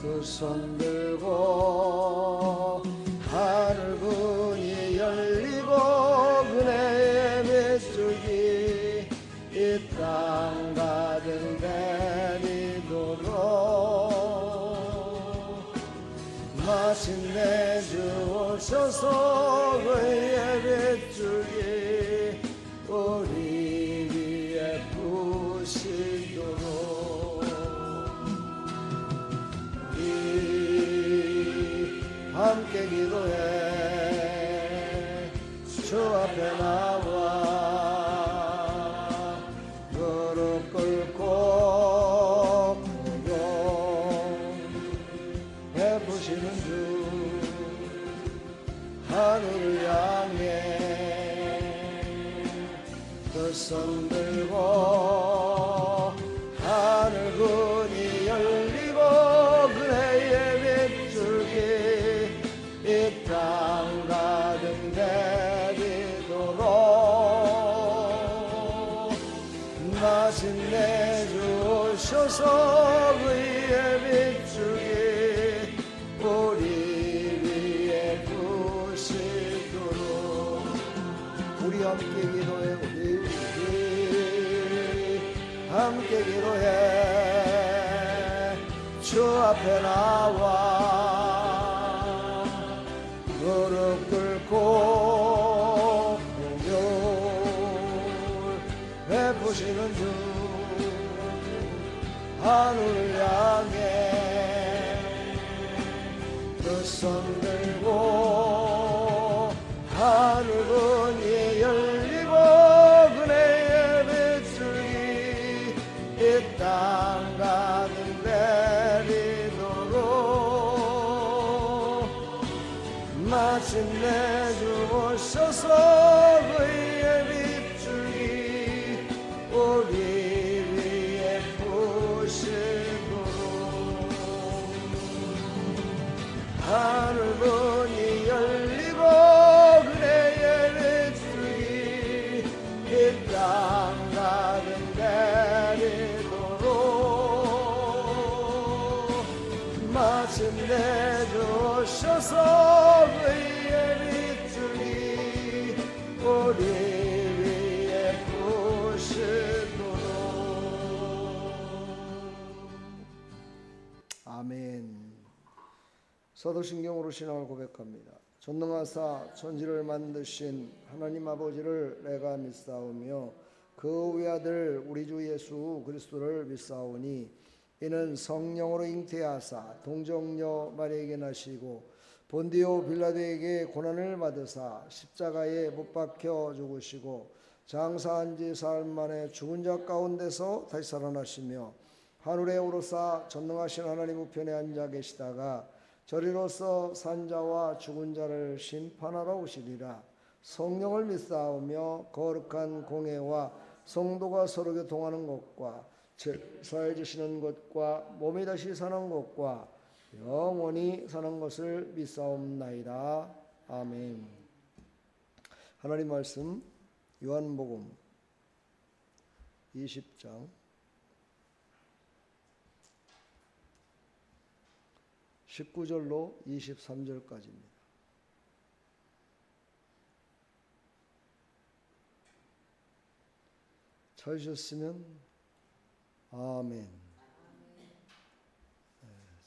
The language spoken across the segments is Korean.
두 손 들고 하늘문이 열리고 은혜의 메뚜기 이 땅 가득 내리도록 마침내 주 오셔서 의의 메뚜기 우리 위에 부시도록 우리 함께 기도해 주 앞에 나와 무릎 꿇고 공경해 보시는 주 하늘을 향해 두 손 들고 하늘문이 열리고 그네의 밑줄기 이 땅 가득 내리도록 마침내 주셔서 그의 밑줄기 우리 위에 부시도록 우리 함께 기도해 우리 함께 기도해 주 앞에 나와 무릎 꿇고 공경해 보시는 주 하늘을 향해 두 손 들고 하늘문이 열리고 그네의 빗줄기 이 땅 가득 내리도록 마침내 주 오셔서 그의 빗줄기 우리 위에 부시도록 하늘문이 열리고 그네의 빗줄기 이 땅 가득 내리도록 마침내 주셔서 그의 빗줄기 우리 위에 부시도록 아멘. 사도신경으로 신앙을 고백합니다. 전능하사 천지를 만드신 하나님 아버지를 내가 믿사오며 그 외아들 우리 주 예수 그리스도를 믿사오니 이는 성령으로 잉태하사 동정녀 마리아에게 나시고 본디오 빌라도에게 고난을 받으사 십자가에 못 박혀 죽으시고 장사한 지 사흘 만에 죽은 자 가운데서 다시 살아나시며 하늘에 오르사 전능하신 하나님 우편에 앉아 계시다가 저리로서 산자와 죽은 자를 심판하러 오시리라. 성령을 믿사오며 거룩한 공회와 성도가 서로 교통하는 것과 제사해 주시는 것과 몸이 다시 사는 것과 영원히 사는 것을 믿사옵나이다. 아멘. 하나님 말씀 요한복음 20장 19절로 23절까지입니다. 찾으셨으면 아멘.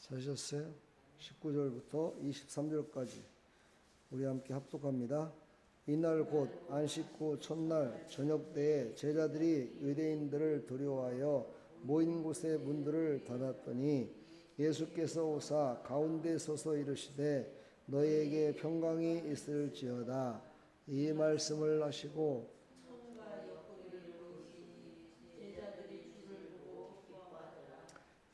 찾으셨어요? 19절부터 23절까지 우리 함께 합독합니다. 이날 곧 안식 후 첫날 저녁 때에 제자들이 유대인들을 두려워하여 모인 곳의 문들을 닫았더니 예수께서 오사 가운데 서서 이르시되 너희에게 평강이 있을지어다. 이 말씀을 하시고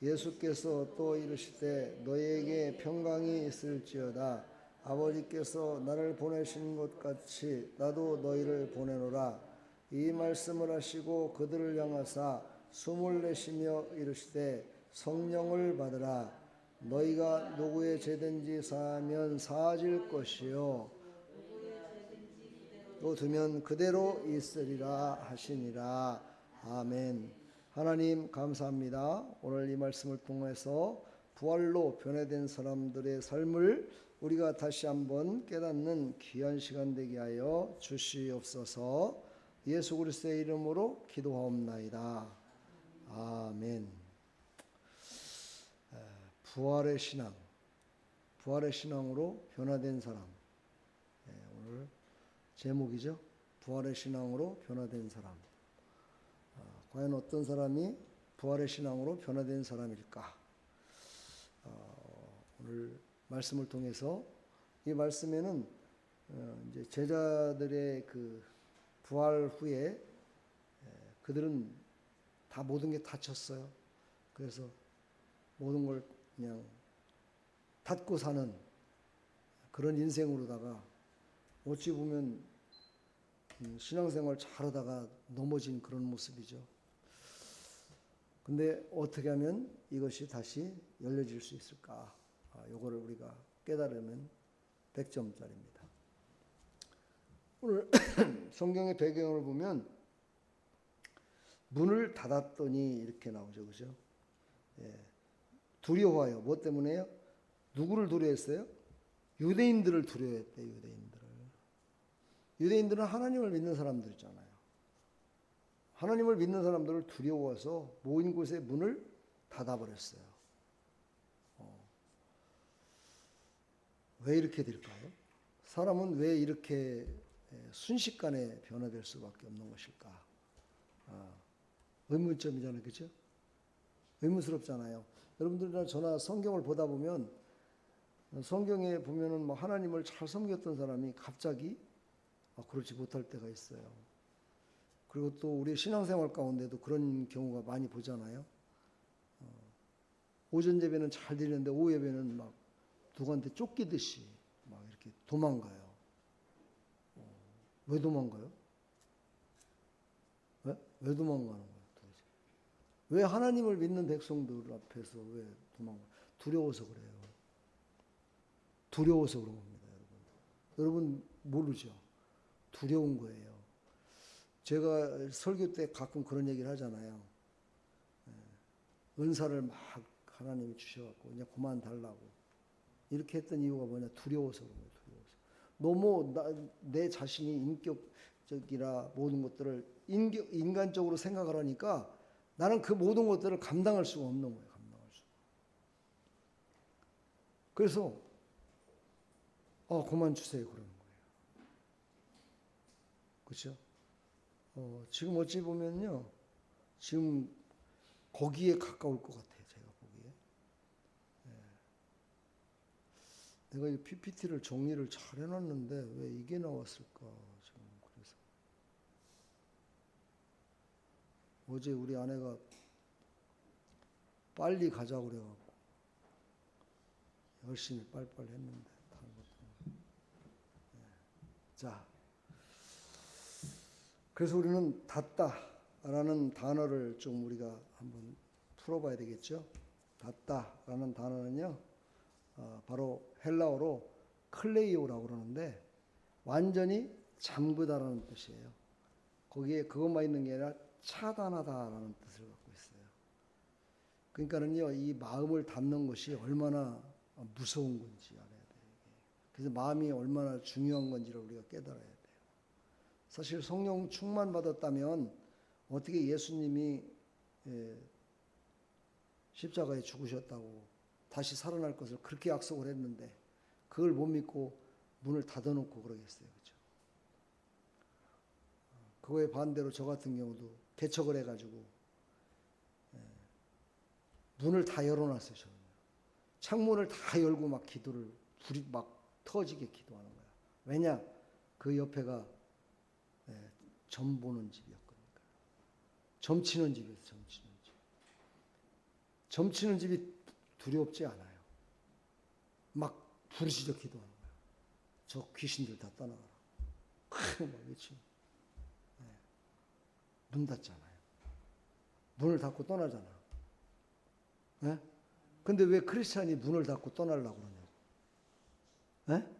예수께서 또 이르시되 너희에게 평강이 있을지어다. 아버지께서 나를 보내신 것 같이 나도 너희를 보내노라. 이 말씀을 하시고 그들을 향하사 숨을 내쉬며 이르시되 성령을 받으라. 너희가 누구의 죄든지 사하면 사하질 것이요 또 두면 그대로 있으리라 하시니라. 아멘. 하나님 감사합니다. 오늘 이 말씀을 통해서 부활로 변화된 사람들의 삶을 우리가 다시 한번 깨닫는 귀한 시간 되게 하여 주시옵소서. 예수 그리스도의 이름으로 기도하옵나이다. 아멘. 부활의 신앙, 부활의 신앙으로 변화된 사람. 오늘 제목이죠. 부활의 신앙으로 변화된 사람. 과연 어떤 사람이 부활의 신앙으로 변화된 사람일까? 오늘 말씀을 통해서 이 말씀에는 이제 제자들의 그 부활 후에 그들은 다 모든 게 닫혔어요. 그래서 모든 걸 그냥 닫고 사는 그런 인생으로다가 어찌 보면 신앙생활 잘하다가 넘어진 그런 모습이죠. 근데 어떻게 하면 이것이 다시 열려질 수 있을까? 요거를 우리가 깨달으면 100점짜리입니다. 오늘 성경의 배경을 보면 문을 닫았더니 이렇게 나오죠. 그죠? 두려워요. 뭐 때문에요? 누구를 두려워했어요? 유대인들을 두려워했대요. 유대인들은 하나님을 믿는 사람들이잖아요. 하나님을 믿는 사람들을 두려워서 모인 곳에 문을 닫아버렸어요. 왜 이렇게 될까요? 사람은 왜 이렇게 순식간에 변화될 수밖에 없는 것일까? 의문점이잖아요. 그렇죠? 의문스럽잖아요. 여러분들이나 저나 성경을 보다 보면 성경에 보면은 뭐 하나님을 잘 섬겼던 사람이 갑자기 그렇지 못할 때가 있어요. 그리고 또 우리 신앙생활 가운데도 그런 경우가 많이 보잖아요. 오전 예배는 잘 드리는데 오후 예배는 막 누구한테 쫓기듯이 막 이렇게 도망가요. 왜 도망가요? 왜 도망가는 거예요? 도대체? 왜 하나님을 믿는 백성들 앞에서 왜 도망가요? 두려워서 그래요. 두려워서 그런 겁니다, 여러분. 여러분 모르죠? 두려운 거예요. 제가 설교 때 가끔 그런 얘기를 하잖아요. 은사를 막 하나님이 주셔갖고 그냥 그만 달라고 이렇게 했던 이유가 뭐냐? 두려워서 그런 거예요. 너무 내 자신이 인격적이라 모든 것들을 인간적으로 생각을 하니까 나는 그 모든 것들을 감당할 수가 없는 거예요. 감당할 수가. 그래서 그만 주세요 그러는 거예요. 그렇죠? 지금 어찌 보면요, 지금 거기에 가까울 것 같아요. 제가 보기에. 내가 이 PPT를 정리를 잘 해놨는데 왜 이게 나왔을까? 지금 그래서 어제 우리 아내가 빨리 가자고 그래갖고 열심히 빨리빨리 했는데 다른 것도. 자. 그래서 우리는 닫다라는 단어를 좀 우리가 한번 풀어봐야 되겠죠. 닫다라는 단어는요, 바로 헬라어로 클레이오라고 그러는데 완전히 잠그다라는 뜻이에요. 거기에 그것만 있는 게 아니라 차단하다라는 뜻을 갖고 있어요. 그러니까는요, 이 마음을 닫는 것이 얼마나 무서운 건지 알아야 돼요. 그래서 마음이 얼마나 중요한 건지를 우리가 깨달아야 돼요. 사실 성령 충만 받았다면 어떻게 예수님이 십자가에 죽으셨다고 다시 살아날 것을 그렇게 약속을 했는데 그걸 못 믿고 문을 닫아놓고 그러겠어요. 그렇죠? 그거에 반대로 저 같은 경우도 개척을 해가지고 문을 다 열어놨어요. 저는. 창문을 다 열고 막 기도를 불이 막 터지게 기도하는 거야. 왜냐? 그 옆에가 점 보는 집이었거든요. 점치는 집이었어요. 점치는 집. 점치는 집이 두렵지 않아요. 막 부르짖어 기도하는 거예요. 저 귀신들 다 떠나가라. 막 외치고. 문 닫잖아요. 문을 닫고 떠나잖아. 네? 근데 왜 크리스찬이 문을 닫고 떠나려고 그러냐고. 네?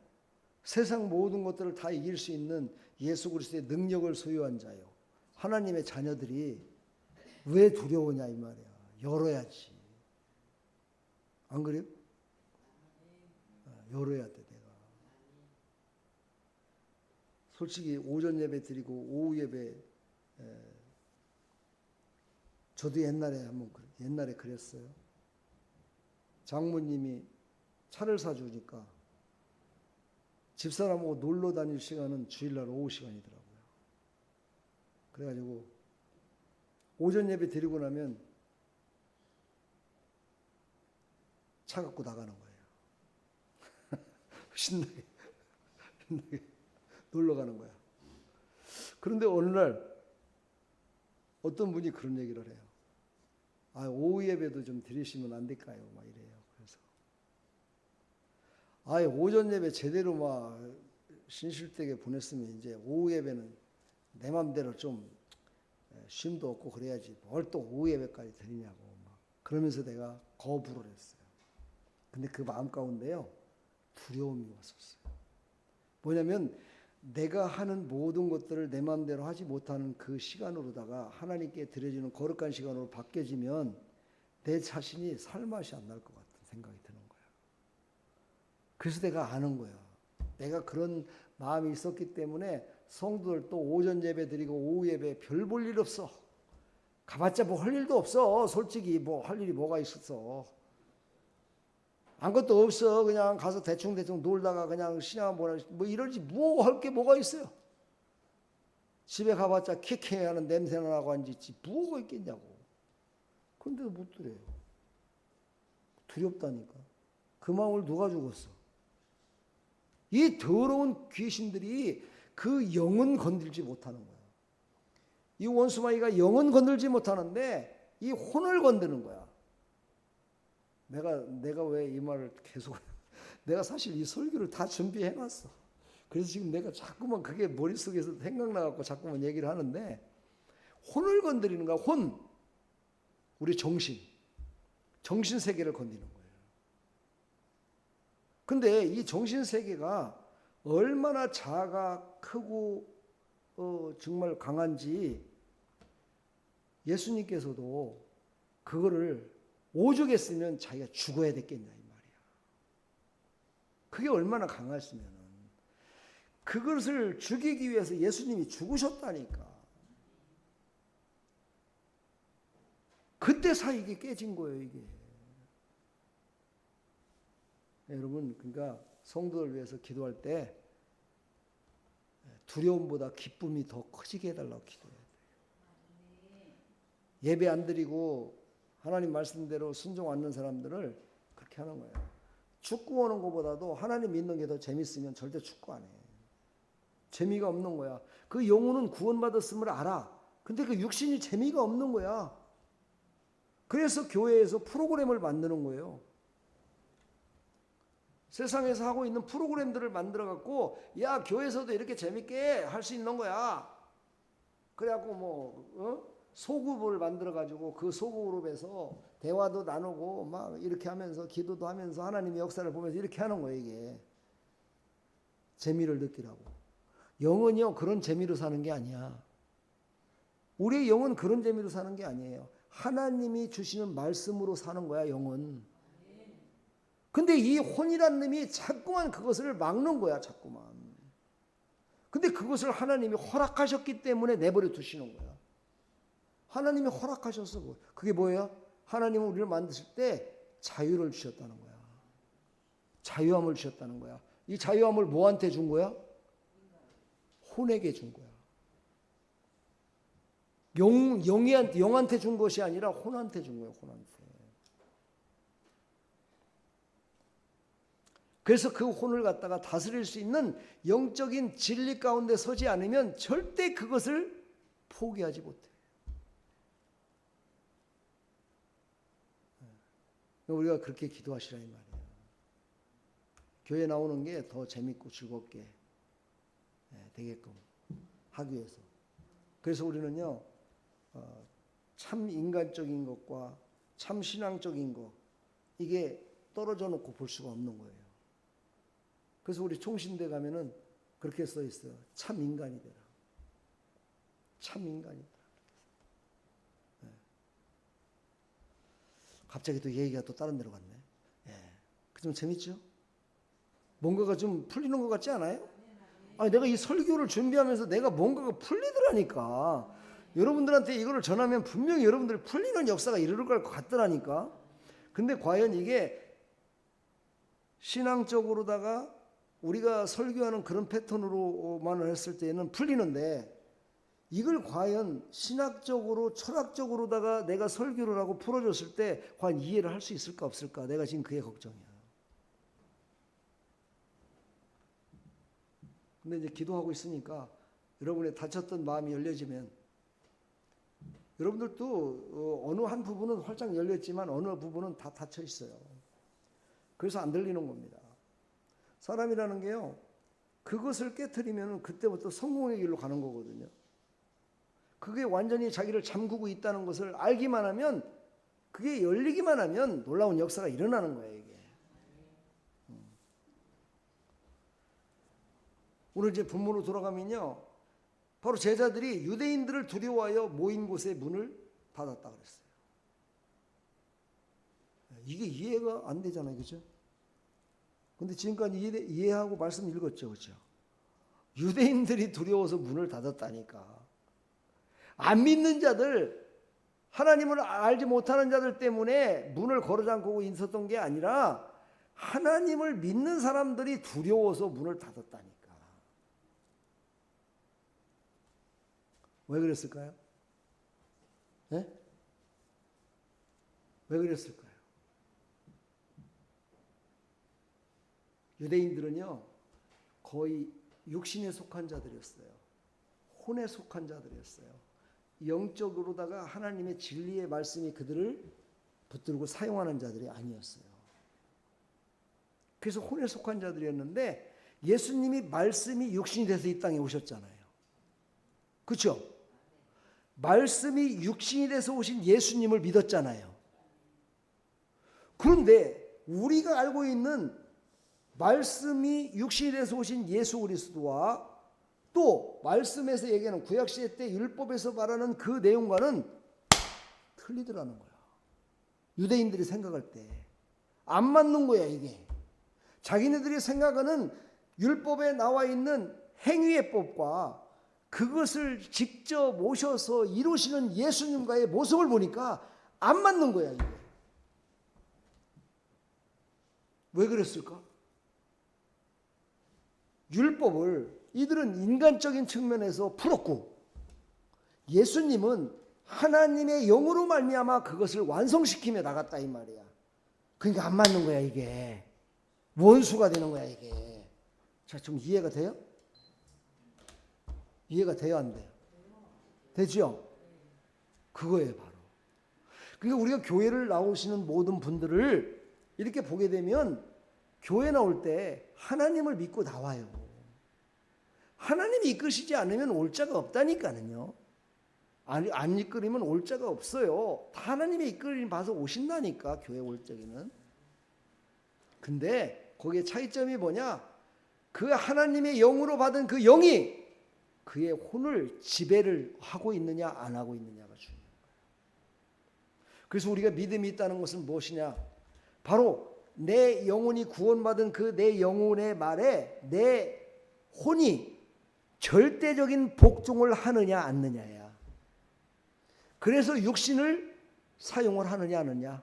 세상 모든 것들을 다 이길 수 있는 예수 그리스도의 능력을 소유한 자요. 하나님의 자녀들이 왜 두려우냐 이 말이야. 열어야지. 안 그래요? 열어야 돼, 내가. 솔직히 오전 예배 드리고 오후 예배, 저도 옛날에 그랬어요. 장모님이 차를 사주니까 집사람하고 놀러 다닐 시간은 주일날 오후 시간이더라고요. 그래가지고 오전 예배 드리고 나면 차 갖고 나가는 거예요. 신나게 놀러 가는 거야. 그런데 어느 날 어떤 분이 그런 얘기를 해요. 오후 예배도 좀 드리시면 안 될까요? 막 이래요. 그래서 오전 예배 제대로 막 신실되게 보냈으면 이제 오후 예배는 내 맘대로 좀 쉼도 없고 그래야지 뭘 또 오후 예배까지 드리냐고 막 그러면서 내가 거부를 했어요. 근데 그 마음 가운데요 두려움이 왔었어요. 뭐냐면 내가 하는 모든 것들을 내 마음대로 하지 못하는 그 시간으로다가 하나님께 드려지는 거룩한 시간으로 바뀌어지면 내 자신이 살맛이 안 날 것 같은 생각이 드는 거야. 그래서 내가 아는 거야. 내가 그런 마음이 있었기 때문에 성도들 또 오전 예배 드리고 오후 예배 별 볼 일 없어. 가봤자 뭐 할 일도 없어. 솔직히 뭐 할 일이 뭐가 있었어. 아무것도 없어. 그냥 가서 대충 놀다가 그냥 신앙 뭐 이러지 뭐 할 게 뭐가 있어요. 집에 가봤자 킥킥 하는 냄새나 나고 앉았지 뭐가 있겠냐고. 근데도 못 드려요. 두렵다니까. 그 마음을 누가 죽었어. 이 더러운 귀신들이 그 영은 건들지 못하는 거야. 이 원수마귀가 영은 건들지 못하는데 이 혼을 건드는 거야. 내가 왜 이 말을 계속 내가 사실 이 설교를 다 준비해 놨어. 그래서 지금 내가 자꾸만 그게 머릿속에서 생각나갖고 자꾸만 얘기를 하는데 혼을 건드리는 거야. 혼. 우리 정신 세계를 건드리는 거예요. 근데 이 정신 세계가 얼마나 자아가 크고 정말 강한지 예수님께서도 그거를 오죽했으면 자기가 죽어야 됐겠냐 이 말이야. 그게 얼마나 강했으면 그것을 죽이기 위해서 예수님이 죽으셨다니까. 그때 이게 깨진 거예요 이게. 여러분 그러니까 성도를 위해서 기도할 때 두려움보다 기쁨이 더 커지게 해달라고 기도해야 돼요. 예배 안 드리고 하나님 말씀대로 순종 않는 사람들을 그렇게 하는 거예요. 축구 오는 것보다도 하나님 믿는 게 더 재밌으면 절대 축구 안 해. 재미가 없는 거야. 그 영혼은 구원받았음을 알아. 근데 그 육신이 재미가 없는 거야. 그래서 교회에서 프로그램을 만드는 거예요. 세상에서 하고 있는 프로그램들을 만들어 갖고 야 교회에서도 이렇게 재밌게 할 수 있는 거야. 그래갖고 소그룹을 만들어 가지고 그 소그룹에서 대화도 나누고 막 이렇게 하면서 기도도 하면서 하나님의 역사를 보면서 이렇게 하는 거예요. 이게 재미를 느끼라고. 영은요 그런 재미로 사는 게 아니야. 우리의 영은 그런 재미로 사는 게 아니에요. 하나님이 주시는 말씀으로 사는 거야 영은. 근데 이 혼이란 놈이 자꾸만 그것을 막는 거야 자꾸만. 근데 그것을 하나님이 허락하셨기 때문에 내버려 두시는 거야. 하나님이 허락하셨어. 그게 뭐예요? 하나님은 우리를 만드실 때 자유를 주셨다는 거야. 자유함을 주셨다는 거야. 이 자유함을 뭐한테 준 거야? 혼에게 준 거야. 영한테 준 것이 아니라 혼한테 준 거야. 혼한테. 그래서 그 혼을 갖다가 다스릴 수 있는 영적인 진리 가운데 서지 않으면 절대 그것을 포기하지 못해. 우리가 그렇게 기도하시라 이 말이에요. 교회 나오는 게 더 재밌고 즐겁게 되게끔 하기 위해서. 그래서 우리는요 참 인간적인 것과 참 신앙적인 것 이게 떨어져 놓고 볼 수가 없는 거예요. 그래서 우리 총신대 가면은 그렇게 써 있어요. 참 인간이 되라. 참 인간이다. 갑자기 또 얘기가 또 다른 데로 갔네. 좀 재밌죠? 뭔가가 좀 풀리는 것 같지 않아요? 아니, 내가 이 설교를 준비하면서 내가 뭔가가 풀리더라니까. 여러분들한테 이거를 전하면 분명히 여러분들이 풀리는 역사가 이르를 것 같더라니까. 근데 과연 이게 신앙적으로다가 우리가 설교하는 그런 패턴으로만 했을 때는 풀리는데, 이걸 과연 신학적으로 철학적으로다가 내가 설교를 하고 풀어줬을 때 과연 이해를 할 수 있을까 없을까? 내가 지금 그게 걱정이야. 근데 이제 기도하고 있으니까 여러분의 다쳤던 마음이 열려지면, 여러분들도 어느 한 부분은 활짝 열렸지만 어느 부분은 다 닫혀 있어요. 그래서 안 들리는 겁니다. 사람이라는 게요, 그것을 깨트리면 그때부터 성공의 길로 가는 거거든요. 그게 완전히 자기를 잠그고 있다는 것을 알기만 하면, 그게 열리기만 하면 놀라운 역사가 일어나는 거예요, 이게. 오늘 이제 본문으로 돌아가면요, 바로 제자들이 유대인들을 두려워하여 모인 곳에 문을 닫았다 그랬어요. 이게 이해가 안 되잖아요, 그렇죠? 근데 지금까지 이해하고 말씀 읽었죠, 그렇죠? 유대인들이 두려워서 문을 닫았다니까. 안 믿는 자들, 하나님을 알지 못하는 자들 때문에 문을 걸어 잠그고 있었던 게 아니라 하나님을 믿는 사람들이 두려워서 문을 닫았다니까. 왜 그랬을까요? 네? 왜 그랬을까요? 유대인들은요, 거의 육신에 속한 자들이었어요. 혼에 속한 자들이었어요. 영적으로다가 하나님의 진리의 말씀이 그들을 붙들고 사용하는 자들이 아니었어요. 그래서 혼에 속한 자들이었는데, 예수님이 말씀이 육신이 돼서 이 땅에 오셨잖아요. 그렇죠? 말씀이 육신이 돼서 오신 예수님을 믿었잖아요. 그런데 우리가 알고 있는 말씀이 육신이 돼서 오신 예수 그리스도와 또 말씀에서 얘기하는 구약시대 때 율법에서 말하는 그 내용과는 틀리더라는 거야. 유대인들이 생각할 때 안 맞는 거야, 이게. 자기네들이 생각하는 율법에 나와 있는 행위의 법과 그것을 직접 오셔서 이루시는 예수님과의 모습을 보니까 안 맞는 거야, 이게. 왜 그랬을까? 율법을 이들은 인간적인 측면에서 풀었고, 예수님은 하나님의 영으로 말미암아 그것을 완성시키며 나갔다 이 말이야. 그러니까 안 맞는 거야, 이게. 원수가 되는 거야, 이게. 자, 좀 이해가 돼요? 이해가 돼요, 안 돼요? 되죠? 그거예요, 바로. 그러니까 우리가 교회를 나오시는 모든 분들을 이렇게 보게 되면 교회 나올 때 하나님을 믿고 나와요. 하나님이 이끄시지 않으면 올 자가 없다니까요. 안 이끌리면 올 자가 없어요. 다 하나님의 이끌림 봐서 오신다니까, 교회 올 적에는. 근데 거기에 차이점이 뭐냐? 그 하나님의 영으로 받은 그 영이 그의 혼을 지배를 하고 있느냐 안 하고 있느냐가 중요한 거예요. 그래서 우리가 믿음이 있다는 것은 무엇이냐? 바로 내 영혼이 구원받은 그 내 영혼의 말에 내 혼이 절대적인 복종을 하느냐 안 하느냐야. 그래서 육신을 사용을 하느냐 안 하느냐.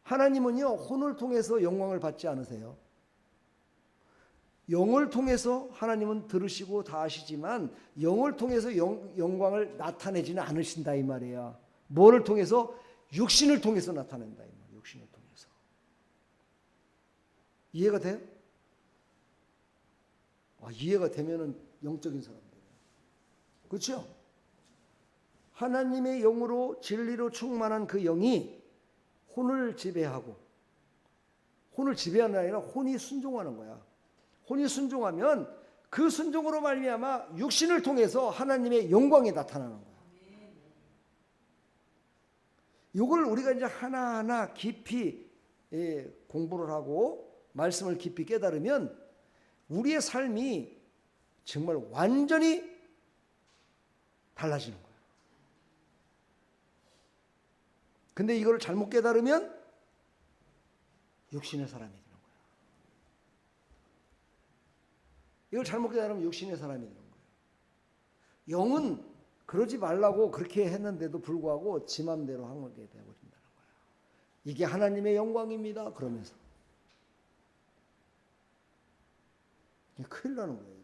하나님은요, 혼을 통해서 영광을 받지 않으세요. 영을 통해서 하나님은 들으시고 다 아시지만 영을 통해서 영광을 나타내지는 않으신다 이 말이에요. 뭐를 통해서? 육신을 통해서 나타낸다 이 말이에요. 육신을 통해서. 이해가 돼요? 이해가 되면은 영적인 사람들이에요. 그렇죠? 하나님의 영으로 진리로 충만한 그 영이 혼을 지배하고, 혼을 지배하는 게 아니라 혼이 순종하는 거야. 혼이 순종하면 그 순종으로 말미암아 육신을 통해서 하나님의 영광이 나타나는 거야. 이걸 우리가 이제 하나하나 깊이 공부를 하고 말씀을 깊이 깨달으면 우리의 삶이 정말 완전히 달라지는 거야. 근데 이걸 잘못 깨달으면 육신의 사람이 되는 거야. 이걸 잘못 깨달으면 육신의 사람이 되는 거예요. 영은 그러지 말라고 그렇게 했는데도 불구하고 지 맘대로 하게 되어버린다는 거야. 이게 하나님의 영광입니다. 그러면서. 큰일 나는 거예요.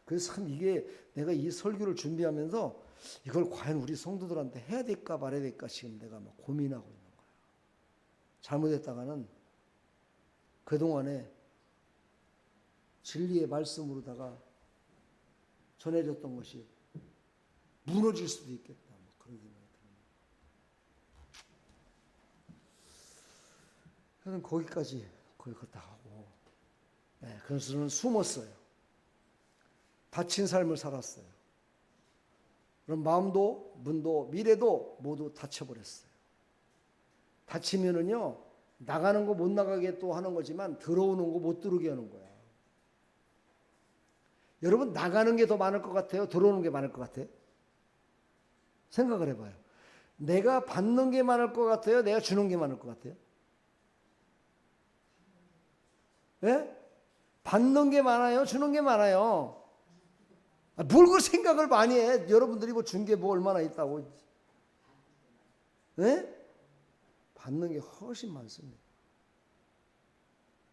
그래서 참 이게 내가 이 설교를 준비하면서 이걸 과연 우리 성도들한테 해야 될까 말아야 될까 지금 내가 막 고민하고 있는 거야. 잘못했다가는 그동안에 진리의 말씀으로다가 전해졌던 것이 무너질 수도 있겠다. 뭐 그런 생각이 듭니다. 저는 거기까지 거의 걷다 가고, 네, 그래서 저는 숨었어요. 닫힌 삶을 살았어요. 그럼 마음도 문도 미래도 모두 닫혀버렸어요. 닫히면은요 나가는 거 못 나가게 또 하는 거지만 들어오는 거 못 들어오게 하는 거야. 여러분 나가는 게 더 많을 것 같아요? 들어오는 게 많을 것 같아요? 생각을 해봐요. 내가 받는 게 많을 것 같아요? 내가 주는 게 많을 것 같아요? 예? 받는 게 많아요? 주는 게 많아요? 뭘 그 생각을 많이 해? 여러분들이 뭐 준 게 뭐 얼마나 있다고? 예? 받는 게 훨씬 많습니다.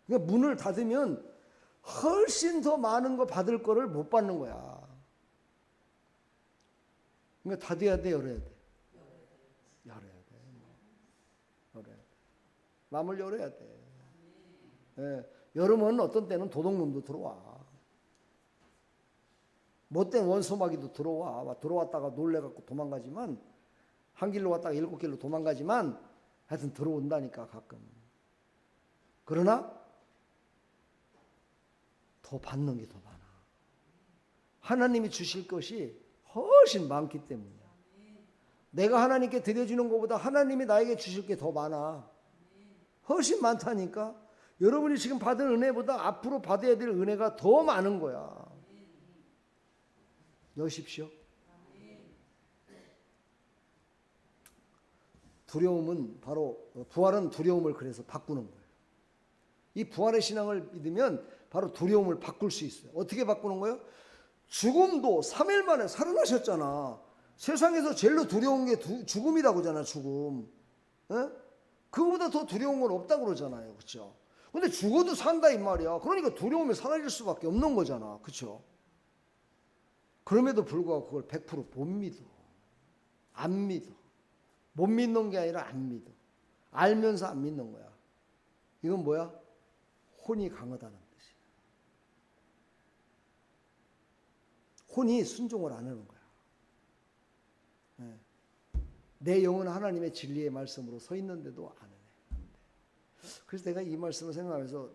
그러니까 문을 닫으면 훨씬 더 많은 거 받을 거를 못 받는 거야. 그러니까 닫아야 돼, 열어야 돼? 열어야 돼. 열어야 돼. 마음을 열어야 돼. 예. 열으면 어떤 때는 도둑놈도 들어와. 못된 원소마귀도 들어와. 들어왔다가 놀래갖고 도망가지만, 한 길로 왔다가 7길로 도망가지만 하여튼 들어온다니까 가끔. 그러나 더 받는 게 더 많아. 하나님이 주실 것이 훨씬 많기 때문이야. 내가 하나님께 드려주는 것보다 하나님이 나에게 주실 게 더 많아. 훨씬 많다니까. 여러분이 지금 받은 은혜보다 앞으로 받아야 될 은혜가 더 많은 거야. 여십시오. 두려움은 바로 부활은 두려움을 그래서 바꾸는 거예요. 이 부활의 신앙을 믿으면 바로 두려움을 바꿀 수 있어요. 어떻게 바꾸는 거예요? 죽음도 3일 만에 살아나셨잖아. 세상에서 제일로 두려운 게 죽음이라고 하잖아. 죽음. 에? 그거보다 더 두려운 건 없다고 그러잖아요. 그렇죠? 근데 죽어도 산다 이 말이야. 그러니까 두려움이 사라질 수밖에 없는 거잖아. 그렇죠? 그럼에도 불구하고 그걸 100% 못 믿어. 안 믿어. 못 믿는 게 아니라 안 믿어. 알면서 안 믿는 거야. 이건 뭐야? 혼이 강하다는 뜻이야. 혼이 순종을 안 하는 거야. 네. 내 영은 하나님의 진리의 말씀으로 서 있는데도 안 해. 그래서 내가 이 말씀을 생각하면서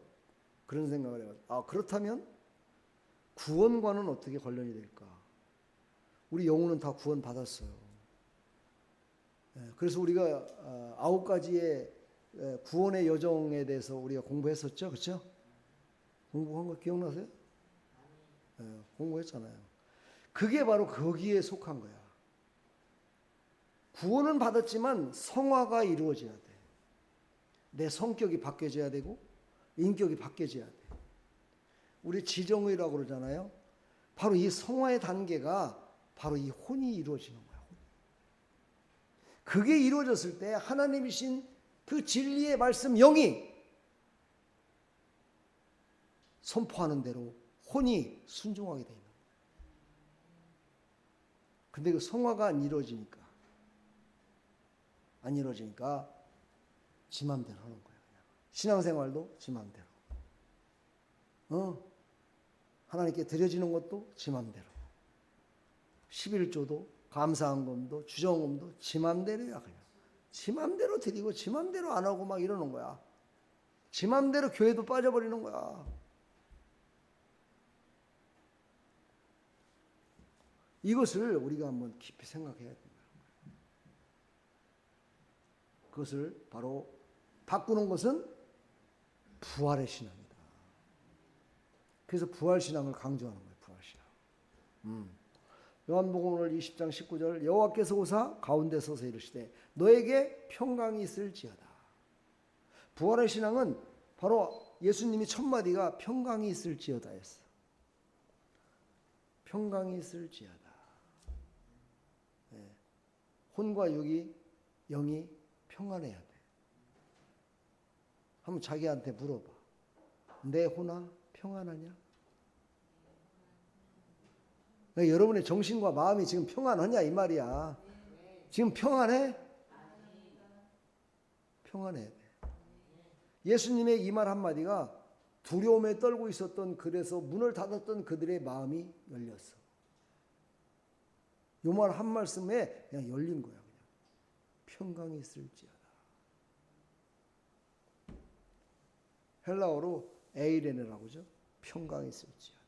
그런 생각을 해요. 아, 그렇다면 구원과는 어떻게 관련이 될까? 우리 영혼은 다 구원 받았어요. 그래서 우리가 9가지의 구원의 여정에 대해서 우리가 공부했었죠, 그렇죠? 공부한 거 기억나세요? 공부했잖아요. 그게 바로 거기에 속한 거야. 구원은 받았지만 성화가 이루어져야 돼. 내 성격이 바뀌어져야 되고 인격이 바뀌어져야 돼. 우리 지정의라고 그러잖아요. 바로 이 성화의 단계가 바로 이 혼이 이루어지는 거야. 그게 이루어졌을 때 하나님이신 그 진리의 말씀 영이 선포하는 대로 혼이 순종하게 돼 있는 거야. 근데 그 성화가 안 이루어지니까 지 맘대로 하는 거야. 신앙생활도 지 맘대로. 하나님께 드려지는 것도 지 맘대로. 11조도 감사한금도 주정금도 지 맘대로야. 그냥 지 맘대로 드리고 지 맘대로 안 하고 막 이러는 거야. 지 맘대로 교회도 빠져버리는 거야. 이것을 우리가 한번 깊이 생각해야 된다. 그것을 바로 바꾸는 것은 부활의 신앙이다. 그래서 부활신앙을 강조하는 거예요. 부활신앙. 요한복음 오늘 20장 19절 여호와께서 오사 가운데 서서 이르시되 너에게 평강이 있을지어다. 부활의 신앙은 바로 예수님이 첫 마디가 평강이 있을지어다 했어. 평강이 있을지어다. 네. 혼과 육이 영이 평안해야 돼. 한번 자기한테 물어봐. 내 혼아 평안하냐? 여러분의 정신과 마음이 지금 평안하냐 이 말이야. 지금 평안해? 평안해야 돼. 예수님의 이 말 한마디가 두려움에 떨고 있었던, 그래서 문을 닫았던 그들의 마음이 열렸어. 요 말 한 말씀에 그냥 열린 거야. 그냥. 평강이 있을지어다. 헬라어로 에이레네라고 하죠. 평강이 있을지어다.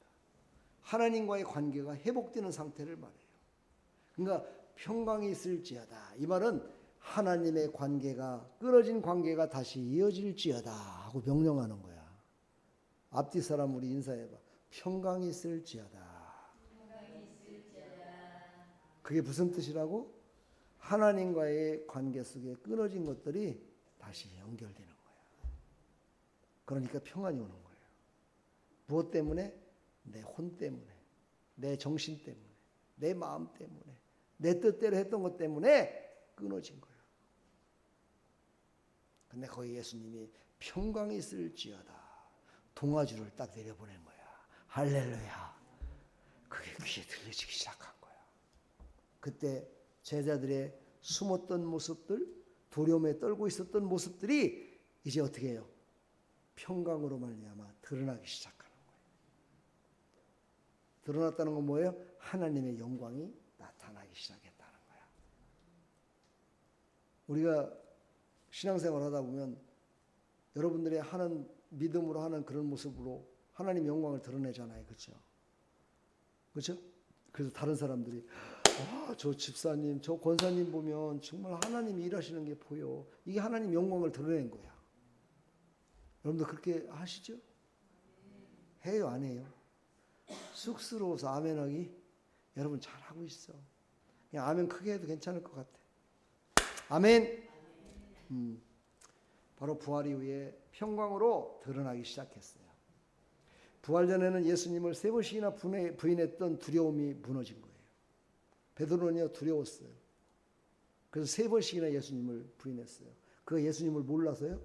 하나님과의 관계가 회복되는 상태를 말해요. 그러니까 평강이 있을지어다. 이 말은 하나님의 관계가, 끊어진 관계가 다시 이어질지어다 하고 명령하는 거야. 앞뒤 사람 우리 인사해봐. 평강이 있을지어다. 그게 무슨 뜻이라고? 하나님과의 관계 속에 끊어진 것들이 다시 연결되는 거야. 그러니까 평안이 오는 거예요. 무엇 때문에? 내 혼 때문에, 내 정신 때문에, 내 마음 때문에, 내 뜻대로 했던 것 때문에 끊어진 거예요. 근데 거기 예수님이 평강이 있을지어다. 동아줄을 딱 내려보낸 거야. 할렐루야. 그게 귀에 들려지기 시작한 거야. 그때 제자들의 숨었던 모습들, 두려움에 떨고 있었던 모습들이 이제 어떻게 해요? 평강으로 말미암아 드러나기 시작하는 거예요. 드러났다는 건 뭐예요? 하나님의 영광이 나타나기 시작했다는 거야. 우리가 신앙생활 하다 보면 여러분들의 하는 믿음으로 하는 그런 모습으로 하나님 영광을 드러내잖아요. 그렇죠? 그렇죠? 그래서 다른 사람들이 저 집사님, 저 권사님 보면 정말 하나님이 일하시는 게 보여. 이게 하나님 영광을 드러낸 거야. 여러분들 그렇게 하시죠? 해요, 안 해요? 쑥스러워서 아멘하기? 여러분 잘하고 있어. 그냥 아멘 크게 해도 괜찮을 것 같아. 아멘. 바로 부활 이후에 평강으로 드러나기 시작했어요. 부활 전에는 예수님을 3번씩이나 부인했던 두려움이 무너진 거예요. 베드로는요 두려웠어요. 그래서 3번씩이나 예수님을 부인했어요. 그가 예수님을 몰라서요?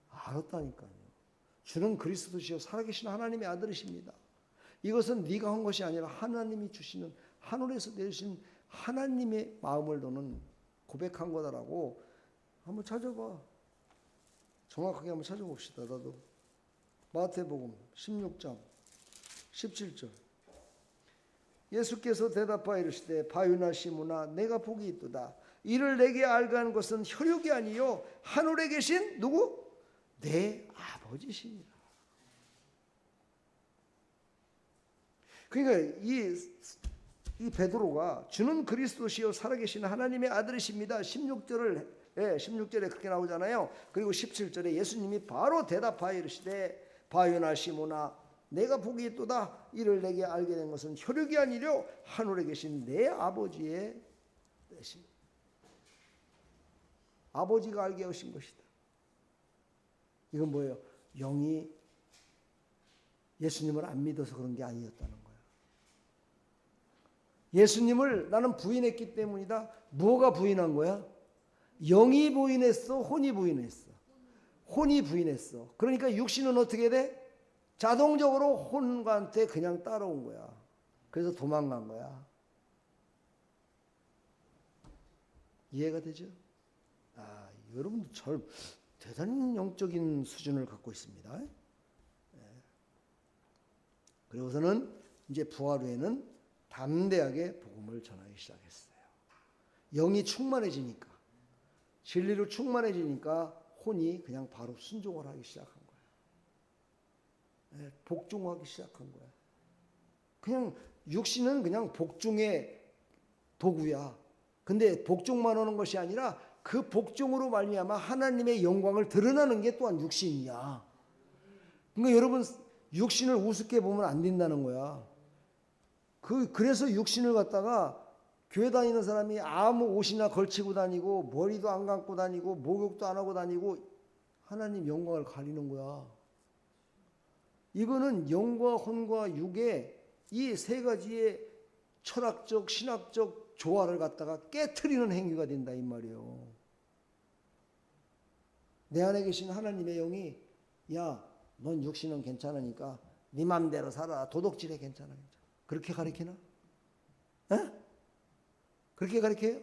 알았다니까요. 주는 그리스도시요 살아계신 하나님의 아들이십니다. 이것은 네가 한 것이 아니라 하나님이 주시는, 하늘에서 내주신 하나님의 마음을 너는 고백한 거다라고. 한번 찾아봐. 정확하게 한번 찾아봅시다. 나도 마태복음 16장 17절. 예수께서 대답하여 이르시되 바요나 시므나 내가 복이 있도다. 이를 내게 알게 하는 것은 혈육이 아니요 하늘에 계신 누구? 내 아버지시니라. 그러니까 이 베드로가 주는 그리스도시요 살아계신 하나님의 아들이십니다. 16절에 그렇게 나오잖아요. 그리고 17절에 예수님이 바로 대답하여 이르시되 바요나 시므나 내가 복이 있도다. 이를 내게 알게 된 것은 혈육이 아니려 하늘에 계신 내 아버지의 뜻이. 아버지가 알게 하신 것이다. 이건 뭐예요? 영이 예수님을 안 믿어서 그런 게 아니었다는 거예요. 예수님을 나는 부인했기 때문이다. 뭐가 부인한 거야? 영이 부인했어? 혼이 부인했어? 혼이 부인했어. 그러니까 육신은 어떻게 돼? 자동적으로 혼과한테 그냥 따라온 거야. 그래서 도망간 거야. 이해가 되죠? 여러분도 대단히 영적인 수준을 갖고 있습니다. 그리고서는 이제 부활 후에는 담대하게 복음을 전하기 시작했어요. 영이 충만해지니까, 진리로 충만해지니까 혼이 그냥 바로 순종을 하기 시작한 거야. 복종하기 시작한 거야. 그냥 육신은 그냥 복종의 도구야. 근데 복종만 하는 것이 아니라 그 복종으로 말미암아 하나님의 영광을 드러나는 게 또한 육신이야. 그러니까 여러분 육신을 우습게 보면 안 된다는 거야. 그래서 육신을 갖다가 교회 다니는 사람이 아무 옷이나 걸치고 다니고 머리도 안 감고 다니고 목욕도 안 하고 다니고 하나님 영광을 가리는 거야. 이거는 영과 혼과 육의 이 세 가지의 철학적, 신학적 조화를 갖다가 깨트리는 행위가 된다 이 말이에요. 내 안에 계신 하나님의 영이 야, 넌 육신은 괜찮으니까 네 맘대로 살아. 도덕질해 괜찮아. 그렇게 가르치나? 에? 그렇게 가르쳐요?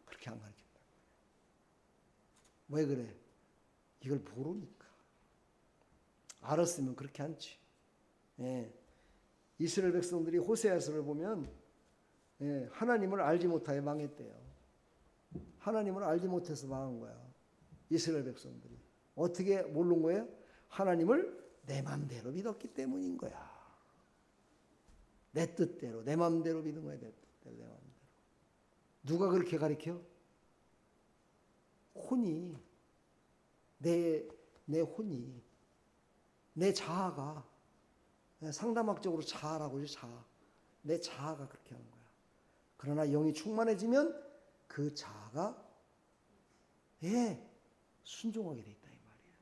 그렇게 안 가르친다. 왜 그래? 이걸 모르니까. 알았으면 그렇게 않지. 예. 이스라엘 백성들이 호세아서를 보면 하나님을 알지 못하여 망했대요. 하나님을 알지 못해서 망한 거야. 이스라엘 백성들이. 어떻게 모르는 거예요? 하나님을 내 맘대로 믿었기 때문인 거야. 내 뜻대로, 내 맘대로 믿은 거야. 내 뜻대로, 내 맘대로. 누가 그렇게 가르쳐? 혼이, 내 혼이, 내 자아가, 상담학적으로 자아라고 하죠. 자아. 내 자아가 그렇게 하는 거야. 그러나 영이 충만해지면 그 자아가 순종하게 돼 있다 이 말이야.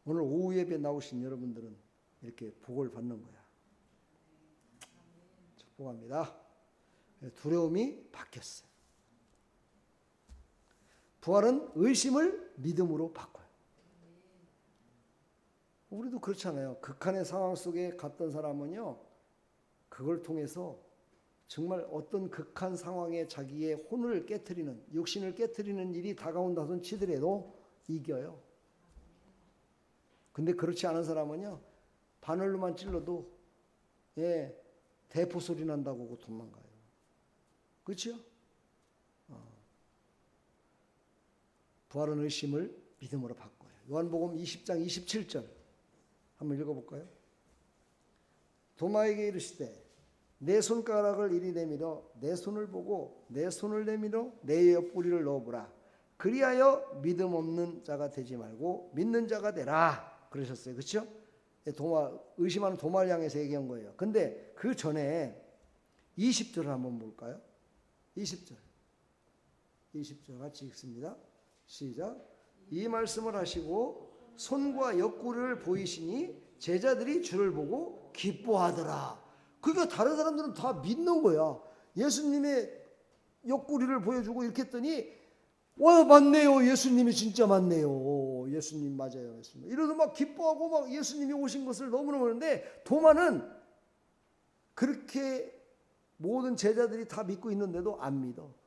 오늘 오후 예배 나오신 여러분들은 이렇게 복을 받는 거야. 축복합니다. 두려움이 바뀌었어요. 부활은 의심을 믿음으로 바꿔요. 우리도 그렇잖아요. 극한의 상황 속에 갔던 사람은요, 그걸 통해서 정말 어떤 극한 상황에 자기의 혼을 깨트리는, 육신을 깨트리는 일이 다가온다 손 치더라도 이겨요. 근데 그렇지 않은 사람은요, 바늘로만 찔러도 대포 소리 난다고 도망가요. 그렇죠? 부활은 의심을 믿음으로 바꿔요. 요한복음 20장 27절 한번 읽어볼까요? 도마에게 이르시되 내 손가락을 이리 내밀어 내 손을 보고 내 손을 내밀어 내 옆구리를 넣어보라. 그리하여 믿음 없는 자가 되지 말고 믿는 자가 되라. 그러셨어요. 그렇죠? 의심하는 도마를 향해서 얘기한 거예요. 근데 그 전에 20절을 한번 볼까요? 20절 같이 읽습니다. 시작. 이 말씀을 하시고 손과 옆구리를 보이시니 제자들이 주를 보고 기뻐하더라. 그러니까 다른 사람들은 다 믿는 거야. 예수님의 옆구리를 보여주고 이렇게 했더니 와 맞네요. 예수님이 진짜 맞네요. 예수님 맞아요. 예수님. 이러면서 막 기뻐하고 막 예수님이 오신 것을 너무너무 하는데 도마는 그렇게 모든 제자들이 다 믿고 있는데도 안 믿어.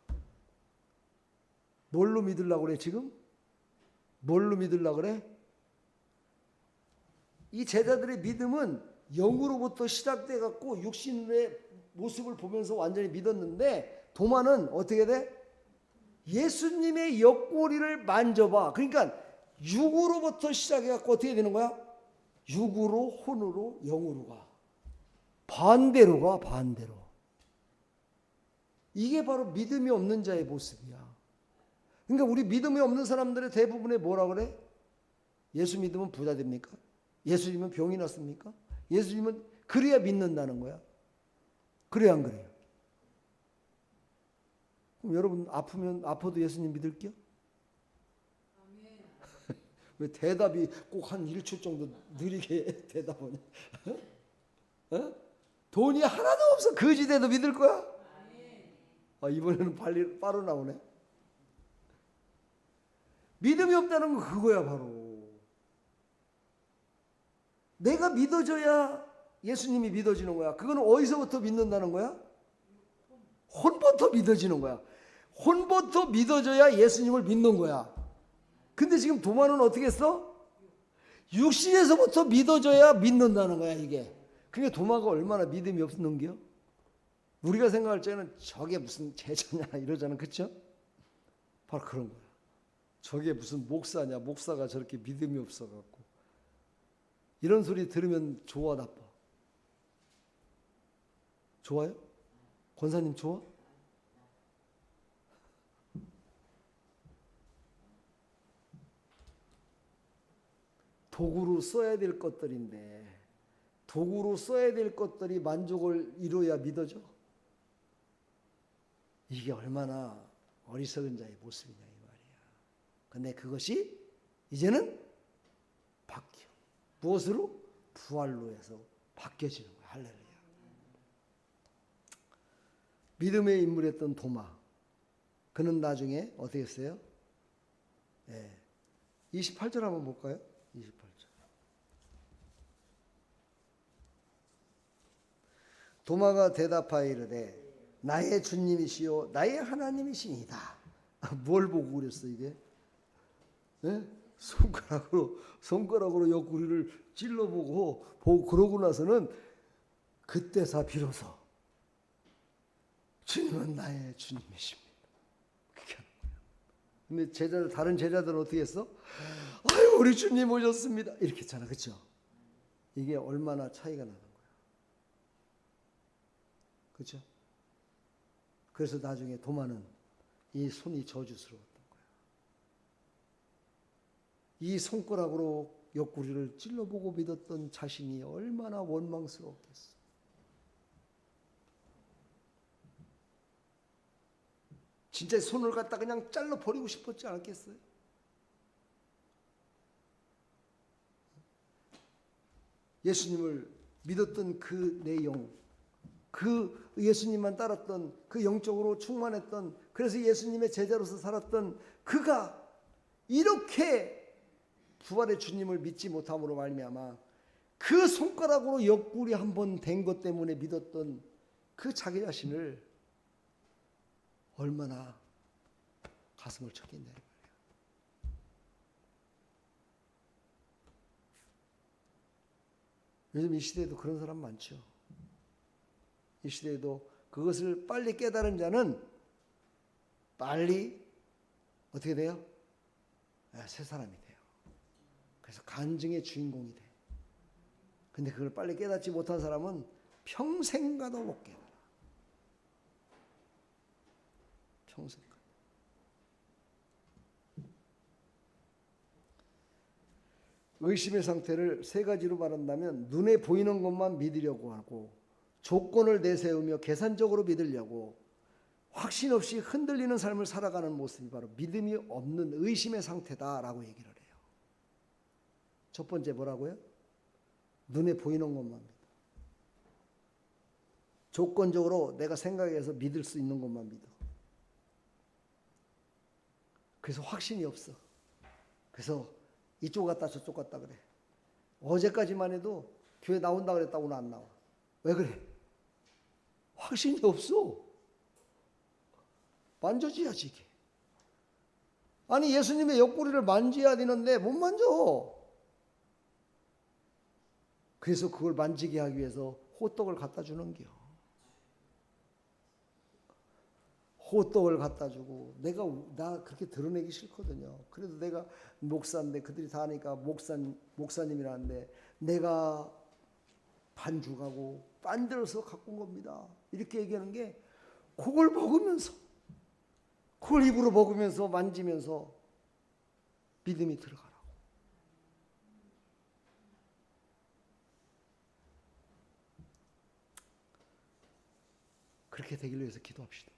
뭘로 믿으려고 그래 지금? 뭘로 믿으려고 그래? 이 제자들의 믿음은 영으로부터 시작돼 갖고 육신의 모습을 보면서 완전히 믿었는데 도마는 어떻게 돼? 예수님의 옆구리를 만져봐. 그러니까 육으로부터 시작해 갖고 어떻게 되는 거야? 육으로, 혼으로, 영으로 가. 반대로 가, 반대로. 이게 바로 믿음이 없는 자의 모습이야. 그러니까 우리 믿음이 없는 사람들의 대부분의 뭐라 그래? 예수 믿으면 부자 됩니까? 예수 믿으면 병이 났습니까? 예수님은 그래야 믿는다는 거야. 그래야 안 그래요? 그럼 여러분 아파도 예수님 믿을게요? 왜 대답이 꼭 한 1초 정도 느리게 대답하냐? 돈이 하나도 없어 거지돼도 믿을 거야? 이번에는 빠르 나오네. 믿음이 없다는 건 그거야 바로. 내가 믿어져야 예수님이 믿어지는 거야. 그건 어디서부터 믿는다는 거야? 혼부터 믿어지는 거야. 혼부터 믿어져야 예수님을 믿는 거야. 근데 지금 도마는 어떻게 했어? 육신에서부터 믿어져야 믿는다는 거야 이게. 그러니까 도마가 얼마나 믿음이 없는겨? 우리가 생각할 때는 저게 무슨 제자냐 이러잖아. 그렇죠? 바로 그런 거야. 저게 무슨 목사냐. 목사가 저렇게 믿음이 없어갖고. 이런 소리 들으면 좋아 나빠? 좋아요? 권사님 좋아? 도구로 써야 될 것들인데 도구로 써야 될 것들이 만족을 이루어야 믿어져? 이게 얼마나 어리석은 자의 모습이냐 이 말이야. 근데 그것이 이제는 바뀌어. 무엇으로? 부활로 해서 바뀌어지는 거야. 할렐루야. 믿음의 인물이었던 도마. 그는 나중에 어떻게 했어요? 28절 한번 볼까요? 28절. 도마가 대답하여 이르되 나의 주님이시요 나의 하나님이시니이다. 뭘 보고 그랬어 이게? 손가락으로 옆구리를 찔러보고 그러고 나서는 그때서 비로소 주님은 나의 주님이십니다. 그렇게 하는 거예요. 근데 다른 제자들은 어떻게 했어? 아유 우리 주님 오셨습니다. 이렇게 했잖아. 그렇죠? 이게 얼마나 차이가 나는 거야. 그렇죠? 그래서 나중에 도마는 이 손이 저주스러웠던 거야. 이 손가락으로 옆구리를 찔러보고 믿었던 자신이 얼마나 원망스러웠겠어. 진짜 손을 갖다 그냥 잘라 버리고 싶었지 않겠어요? 예수님을 믿었던 그 내용, 그 예수님만 따랐던 그 영적으로 충만했던, 그래서 예수님의 제자로서 살았던 그가 이렇게 부활의 주님을 믿지 못함으로 말미암아 그 손가락으로 옆구리 한번 댄 것 때문에 믿었던 그 자기 자신을 얼마나 가슴을 쳤겠냐 말이야. 요즘 이 시대에도 그런 사람 많죠. 이 시대에도 그것을 빨리 깨달은 자는 빨리 어떻게 돼요? 새 사람이 돼요. 그래서 간증의 주인공이 돼. 근데 그걸 빨리 깨닫지 못한 사람은 평생 가도 못 깨달아. 평생 가도. 의심의 상태를 세 가지로 말한다면 눈에 보이는 것만 믿으려고 하고, 조건을 내세우며 계산적으로 믿으려고, 확신 없이 흔들리는 삶을 살아가는 모습이 바로 믿음이 없는 의심의 상태다라고 얘기를 해요. 첫 번째 뭐라고요? 눈에 보이는 것만 믿어. 조건적으로 내가 생각해서 믿을 수 있는 것만 믿어. 그래서 확신이 없어. 그래서 이쪽 갔다 저쪽 갔다 그래. 어제까지만 해도 교회 나온다 그랬다 오늘 안 나와. 왜 그래? 확신이 없어. 만져줘야지 이게. 아니 예수님의 옆구리를 만져야 되는데 못 만져. 그래서 그걸 만지게 하기 위해서 호떡을 갖다 주는 겨. 호떡을 갖다 주고, 나 그렇게 드러내기 싫거든요. 그래도 내가 목사인데 그들이 다 하니까 목사님이라는데 내가 반죽하고 만들어서 갖고 온 겁니다. 이렇게 얘기하는 게 그걸 먹으면서, 그걸 입으로 먹으면서 만지면서 믿음이 들어가라고. 그렇게 되기를 위해서 기도합시다.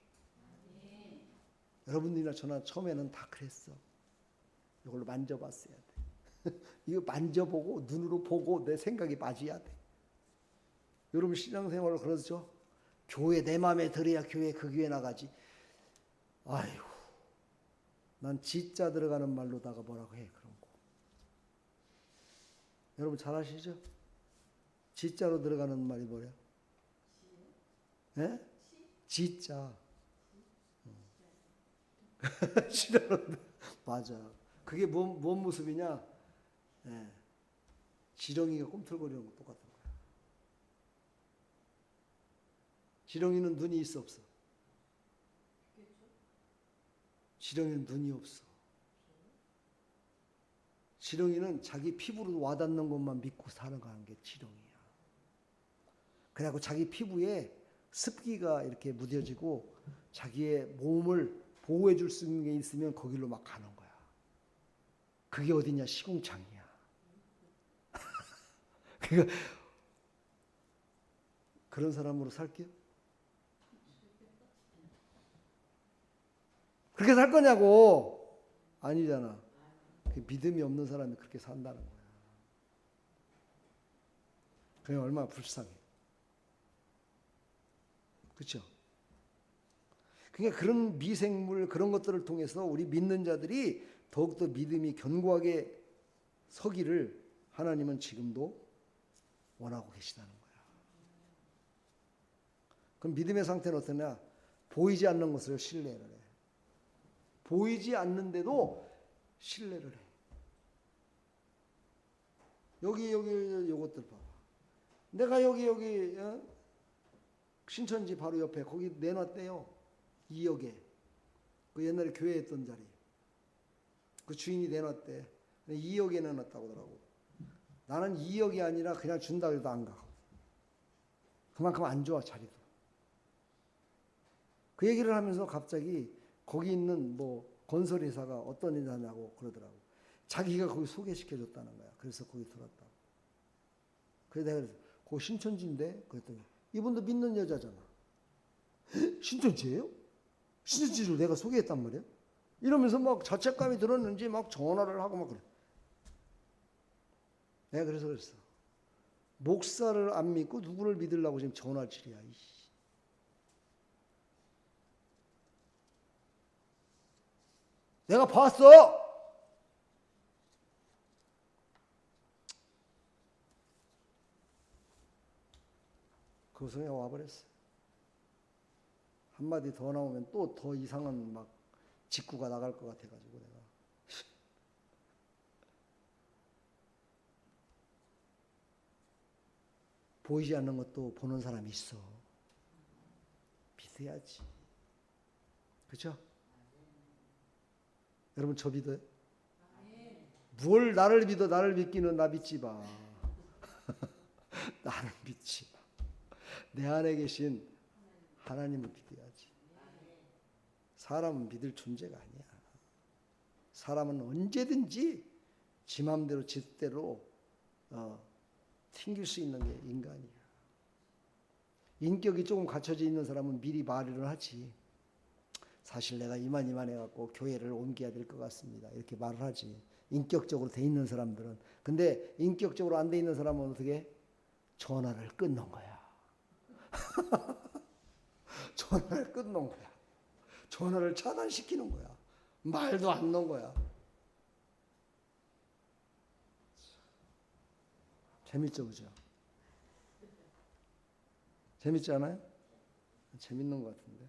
여러분들이나 저나 처음에는 다 그랬어. 이걸로 만져봤어야 돼. 이거 만져보고 눈으로 보고 내 생각이 맞아야 돼. 여러분 신앙생활을 그러죠. 교회 내 마음에 들어야 그 교회 나가지. 아이고, 난 지자 들어가는 말로다가 뭐라고 해 그런 거. 여러분 잘 아시죠? 지자로 들어가는 말이 뭐예요? 예? 지자. 싫어하는데 맞아. 그게 뭔 모습이냐? 지렁이가 꿈틀거리는 거 똑같은 거야. 지렁이는 눈이 있어 없어? 지렁이는 눈이 없어. 지렁이는 자기 피부로 와닿는 것만 믿고 살아가는 게 지렁이야. 그래갖고 자기 피부에 습기가 이렇게 묻어지고 자기의 몸을 보호해 줄 수 있는 게 있으면 거기로 막 가는 거야. 그게 어디냐? 시궁창이야. 그러니까 그런 사람으로 살게요. 그렇게 살 거냐고. 아니잖아. 그 믿음이 없는 사람이 그렇게 산다는 거야. 그게 얼마나 불쌍해. 그렇죠? 그러니까 그런 미생물 그런 것들을 통해서 우리 믿는 자들이 더욱더 믿음이 견고하게 서기를 하나님은 지금도 원하고 계시다는 거야. 그럼 믿음의 상태는 어떠냐? 보이지 않는 것을 신뢰를 해. 보이지 않는데도 신뢰를 해. 여기 요것들 봐봐. 내가 여기 신천지 바로 옆에 거기 내놨대요. 2억에. 그 옛날에 교회에 있던 자리. 그 주인이 내놨대. 2억에 내놨다고 하더라고. 나는 2억이 아니라 그냥 준다 해도 안 가. 그만큼 안 좋아 자리도. 그 얘기를 하면서 갑자기 거기 있는 뭐 건설회사가 어떤 회사냐고 그러더라고. 자기가 거기 소개시켜줬다는 거야. 그래서 거기 들었다고. 그래서 내가 그랬어. 그거 신천지인데? 그랬더니 이분도 믿는 여자잖아. 신천지예요? 신천지를 내가 소개했단 말이야? 이러면서 막 자책감이 들었는지 막 전화를 하고 막 그래. 내가 그래서 그랬어. 목사를 안 믿고 누구를 믿으려고 지금 전화질이야. 내가 봤어! 그 소리가 와버렸어. 한마디 더 나오면 또 더 이상한 막 직구가 나갈 것 같아가지고 내가. 보이지 않는 것도 보는 사람이 있어. 믿어야지. 그렇죠? 여러분 저 믿어요? 뭘 나를 믿어. 나를 믿기는 나 믿지 마. 나를 믿지 마. 내 안에 계신 하나님을 믿어야지. 사람은 믿을 존재가 아니야. 사람은 언제든지 지 맘대로 지 뜻대로 튕길 수 있는 게 인간이야. 인격이 조금 갖춰져 있는 사람은 미리 말을 하지. 사실 내가 이만 해갖고 교회를 옮겨야 될 것 같습니다. 이렇게 말을 하지. 인격적으로 돼 있는 사람들은. 근데 인격적으로 안 돼 있는 사람은 어떻게? 전화를 끊는 거야. 전화를 끊는 거야. 전화를 차단시키는 거야. 말도 안 넣는 거야. 재밌죠, 그죠? 재밌지 않아요? 재밌는 것 같은데.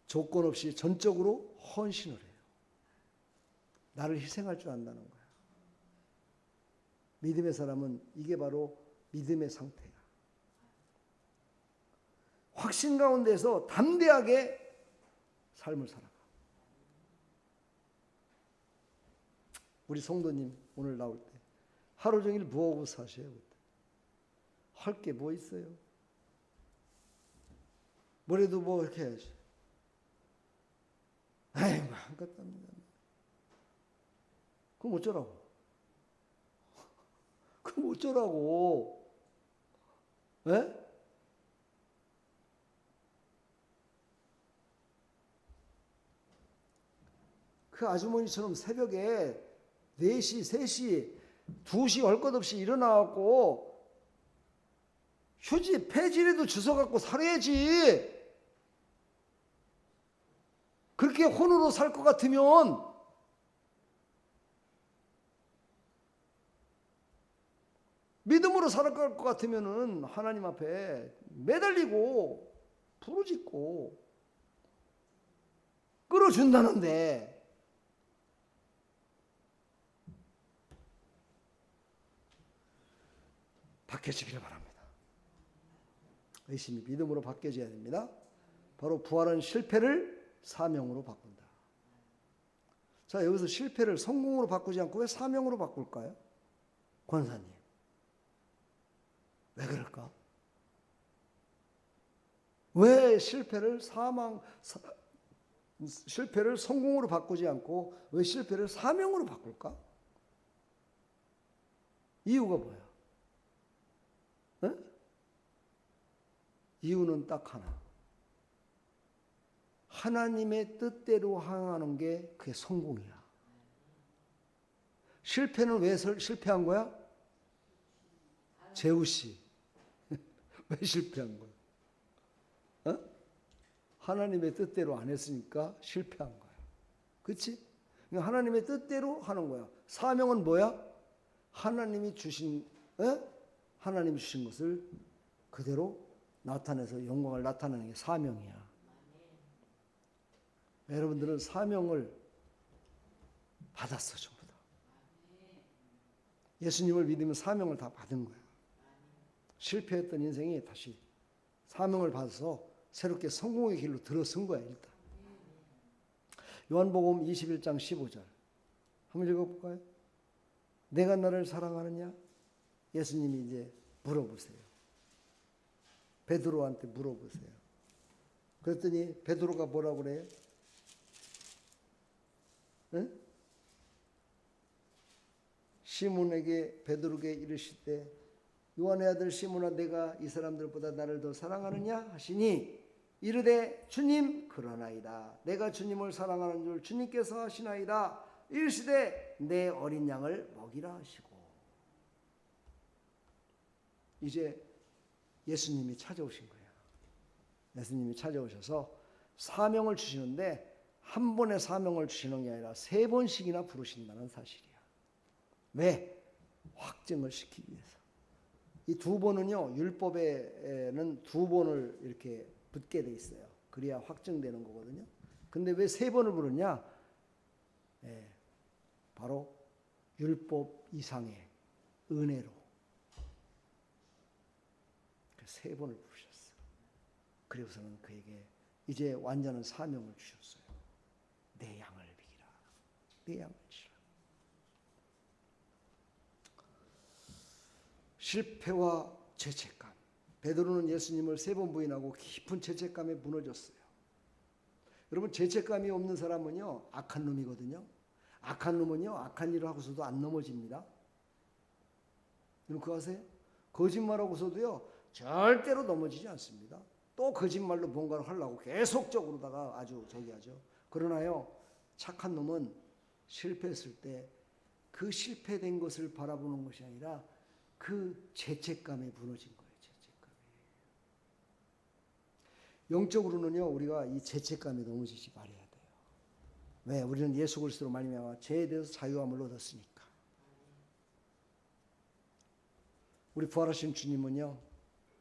조건 없이 전적으로 헌신을 해요. 나를 희생할 줄 안다는 거야. 믿음의 사람은 이게 바로 믿음의 상태야. 확신 가운데서 담대하게 삶을 살아가. 우리 성도님 오늘 나올 때 하루 종일 뭐하고 사셔요? 할 게 뭐 있어요? 뭐래도 뭐 이렇게 해야지. 아이, 한것도 없는데. 그럼 어쩌라고? 그럼 어쩌라고? 예? 그 아주머니처럼 새벽에 4시, 3시, 2시 할 것 없이 일어나갖고 휴지, 폐지라도 주워갖고 살아야지. 그렇게 혼으로 살 것 같으면 믿음으로 살아갈 것 같으면은 하나님 앞에 매달리고 부르짖고 끌어준다는데 바뀌어지기를 바랍니다. 의심이 믿음으로 바뀌어져야 됩니다. 바로 부활은 실패를 사명으로 바꾼다. 자, 여기서 실패를 성공으로 바꾸지 않고 왜 사명으로 바꿀까요? 권사님, 왜 그럴까? 왜 실패를 실패를 성공으로 바꾸지 않고 왜 실패를 사명으로 바꿀까? 이유가 뭐야? 네? 이유는 딱 하나. 하나님의 뜻대로 향하는 게 그게 성공이야. 실패는 왜 실패한 거야? 제우씨. 왜 실패한 거야? 어? 하나님의 뜻대로 안 했으니까 실패한 거야. 그렇지? 하나님의 뜻대로 하는 거야. 사명은 뭐야? 하나님이 주신 것을 그대로 나타내서 영광을 나타내는 게 사명이야. 여러분들은 사명을 받았어, 전부 다. 예수님을 믿으면 사명을 다 받은 거야. 실패했던 인생이 다시 사명을 받아서 새롭게 성공의 길로 들어선 거야, 일단. 요한복음 21장 15절 한번 읽어볼까요? 내가 너를 사랑하느냐? 예수님이 이제 물어보세요. 베드로한테 물어보세요. 그랬더니 베드로가 뭐라고 그래요? 응? 시몬에게 베드로에게 이르시되 요한의 아들 시몬아 내가 이 사람들보다 나를 더 사랑하느냐 하시니 이르되 주님 그러나이다. 내가 주님을 사랑하는 줄 주님께서 하시나이다. 이르시되 내 어린 양을 먹이라 하시고. 이제 예수님이 찾아오신 거예요. 예수님이 찾아오셔서 사명을 주시는데 한 번의 사명을 주시는 게 아니라 3번씩이나 부르신다는 사실이야. 왜? 확증을 시키기 위해서. 이 2번은요, 율법에는 2번을 이렇게 붙게 돼 있어요. 그래야 확증되는 거거든요. 근데 왜 3번을 부르냐? 바로 율법 이상의 은혜로 3번을 부르셨어요. 그리고서는 그에게 이제 완전한 사명을 주셨어요. 내 양을 먹이라. 내 양을 치라. 실패와 죄책감. 베드로는 예수님을 3번 부인하고 깊은 죄책감에 무너졌어요. 여러분, 죄책감이 없는 사람은요, 악한 놈이거든요. 악한 놈은요, 악한 일을 하고서도 안 넘어집니다. 여러분 그거 아세요? 거짓말하고서도요, 절대로 넘어지지 않습니다. 또 거짓말로 뭔가를 하려고 계속적으로다가 아주 저기 하죠. 그러나요, 착한 놈은 실패했을 때 그 실패된 것을 바라보는 것이 아니라 그 죄책감에 무너진 거예요. 죄책감에. 영적으로는요, 우리가 이 죄책감에 넘어지지 말아야 돼요. 왜? 우리는 예수 그리스도로 말미암아 죄에 대해서 자유함을 얻었으니까. 우리 부활하신 주님은요,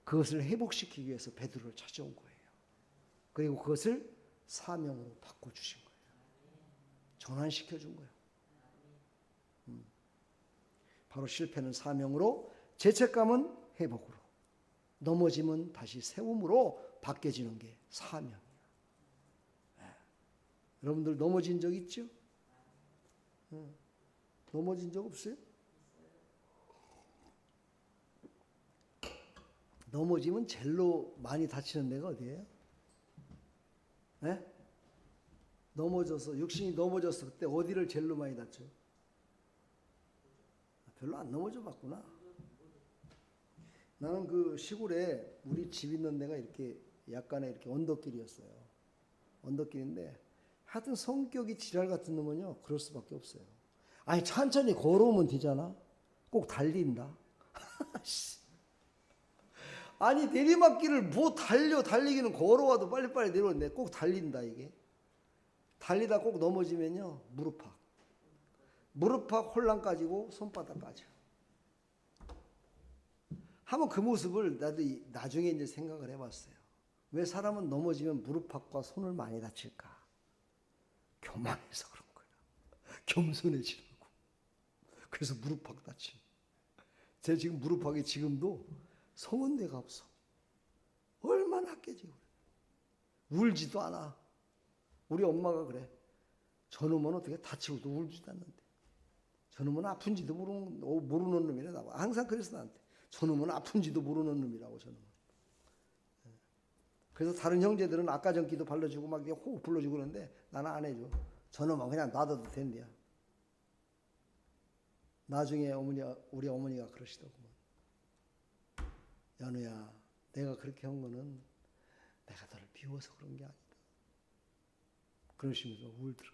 그것을 회복시키기 위해서 베드로를 찾아온 거예요. 그리고 그것을 사명으로 바꿔주신 거예요. 전환시켜준 거예요. 바로 실패는 사명으로, 죄책감은 회복으로, 넘어짐은 다시 세움으로 바뀌어지는 게 사명이에요. 여러분들 넘어진 적 있죠? 넘어진 적 없어요? 넘어지면 제일로 많이 다치는 데가 어디예요? 네? 넘어져서, 육신이 넘어졌어. 그때 어디를 제일로 많이 다쳐요? 별로 안 넘어져 봤구나. 나는 그 시골에 우리 집 있는 데가 이렇게 약간의 이렇게 언덕길이었어요. 언덕길인데 하여튼 성격이 지랄 같은 놈은요, 그럴 수밖에 없어요. 아니, 천천히 걸어오면 되잖아. 꼭 달린다. 아니, 내리막길을 뭐 달리기는 걸어와도 빨리빨리 내려오는데 꼭 달린다, 이게. 달리다 꼭 넘어지면요, 무릎팍 홀랑 까지고 손바닥 까져. 한번 그 모습을 나도 나중에 이제 생각을 해봤어요. 왜 사람은 넘어지면 무릎팍과 손을 많이 다칠까? 교만해서 그런 거야. 겸손해지려고. 그래서 무릎팍 다치는. 제가 지금 무릎팍이 지금도 성은 데가 없어. 얼마나 깨지고 그래. 울지도 않아. 우리 엄마가 그래. 저놈은 어떻게 다치고도 울지도 않는데. 저놈은 아픈지도 모르는 놈이라고. 항상 그래서 나한테. 저놈은 아픈지도 모르는 놈이라고, 저놈은. 그래서 다른 형제들은 아까 전기도 발라주고 막 호흡 불러주고 그러는데 나는 안 해줘. 저놈은 그냥 놔둬도 된대요. 나중에 우리 어머니가 그러시더구먼. 연우야, 내가 그렇게 한 거는 내가 너를 미워서 그런 게 아니다. 그러시면서 울더라.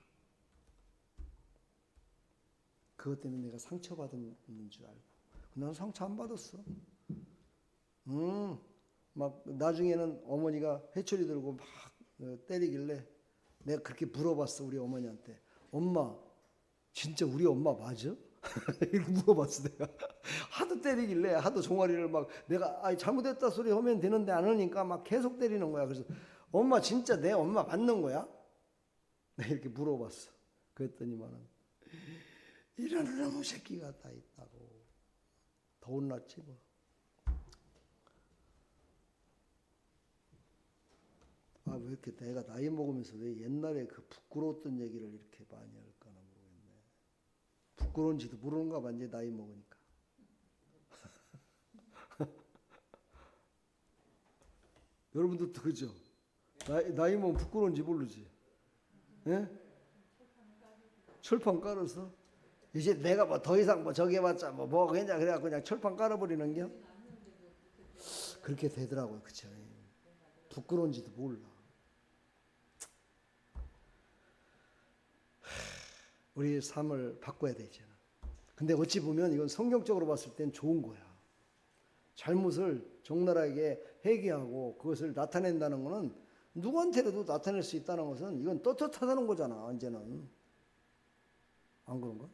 그것 때문에 내가 상처받은 줄 알고. 나는 상처 안 받았어. 막 나중에는 어머니가 회초리 들고 막 때리길래 내가 그렇게 물어봤어, 우리 어머니한테. 엄마, 진짜 우리 엄마 맞아? 이렇게 물어봤어, 내가. 하도 때리길래, 하도 종아리를 막 내가 잘못했다 소리 하면 되는데 안 하니까 막 계속 때리는 거야. 그래서 엄마, 진짜 내 엄마 맞는 거야? 내가 이렇게 물어봤어. 그랬더니만은 이런 놈의 새끼가 다 있다고. 더 혼났지 뭐. 왜 이렇게 내가 나이 먹으면서 왜 옛날에 그 부끄러웠던 얘기를 이렇게 많이 할까나 모르겠네. 부끄러운지도 모르는가 봐, 이제 나이 먹으니까. 여러분들도 그죠? 나이 먹으면 부끄러운지 모르지. 예? 철판 깔아서 이제 내가 뭐 더 이상 뭐 저기 해봤자 뭐 그냥 그래갖고 그냥 철판 깔아버리는 게 그렇게 되더라고요. 그쵸? 부끄러운지도 몰라. 우리 삶을 바꿔야 되잖아. 근데 어찌 보면 이건 성경적으로 봤을 땐 좋은 거야. 잘못을 적나라하게 회개하고 그것을 나타낸다는 것은 누구한테라도 나타낼 수 있다는 것은 이건 떳떳하다는 거잖아. 이제는 안 그런가?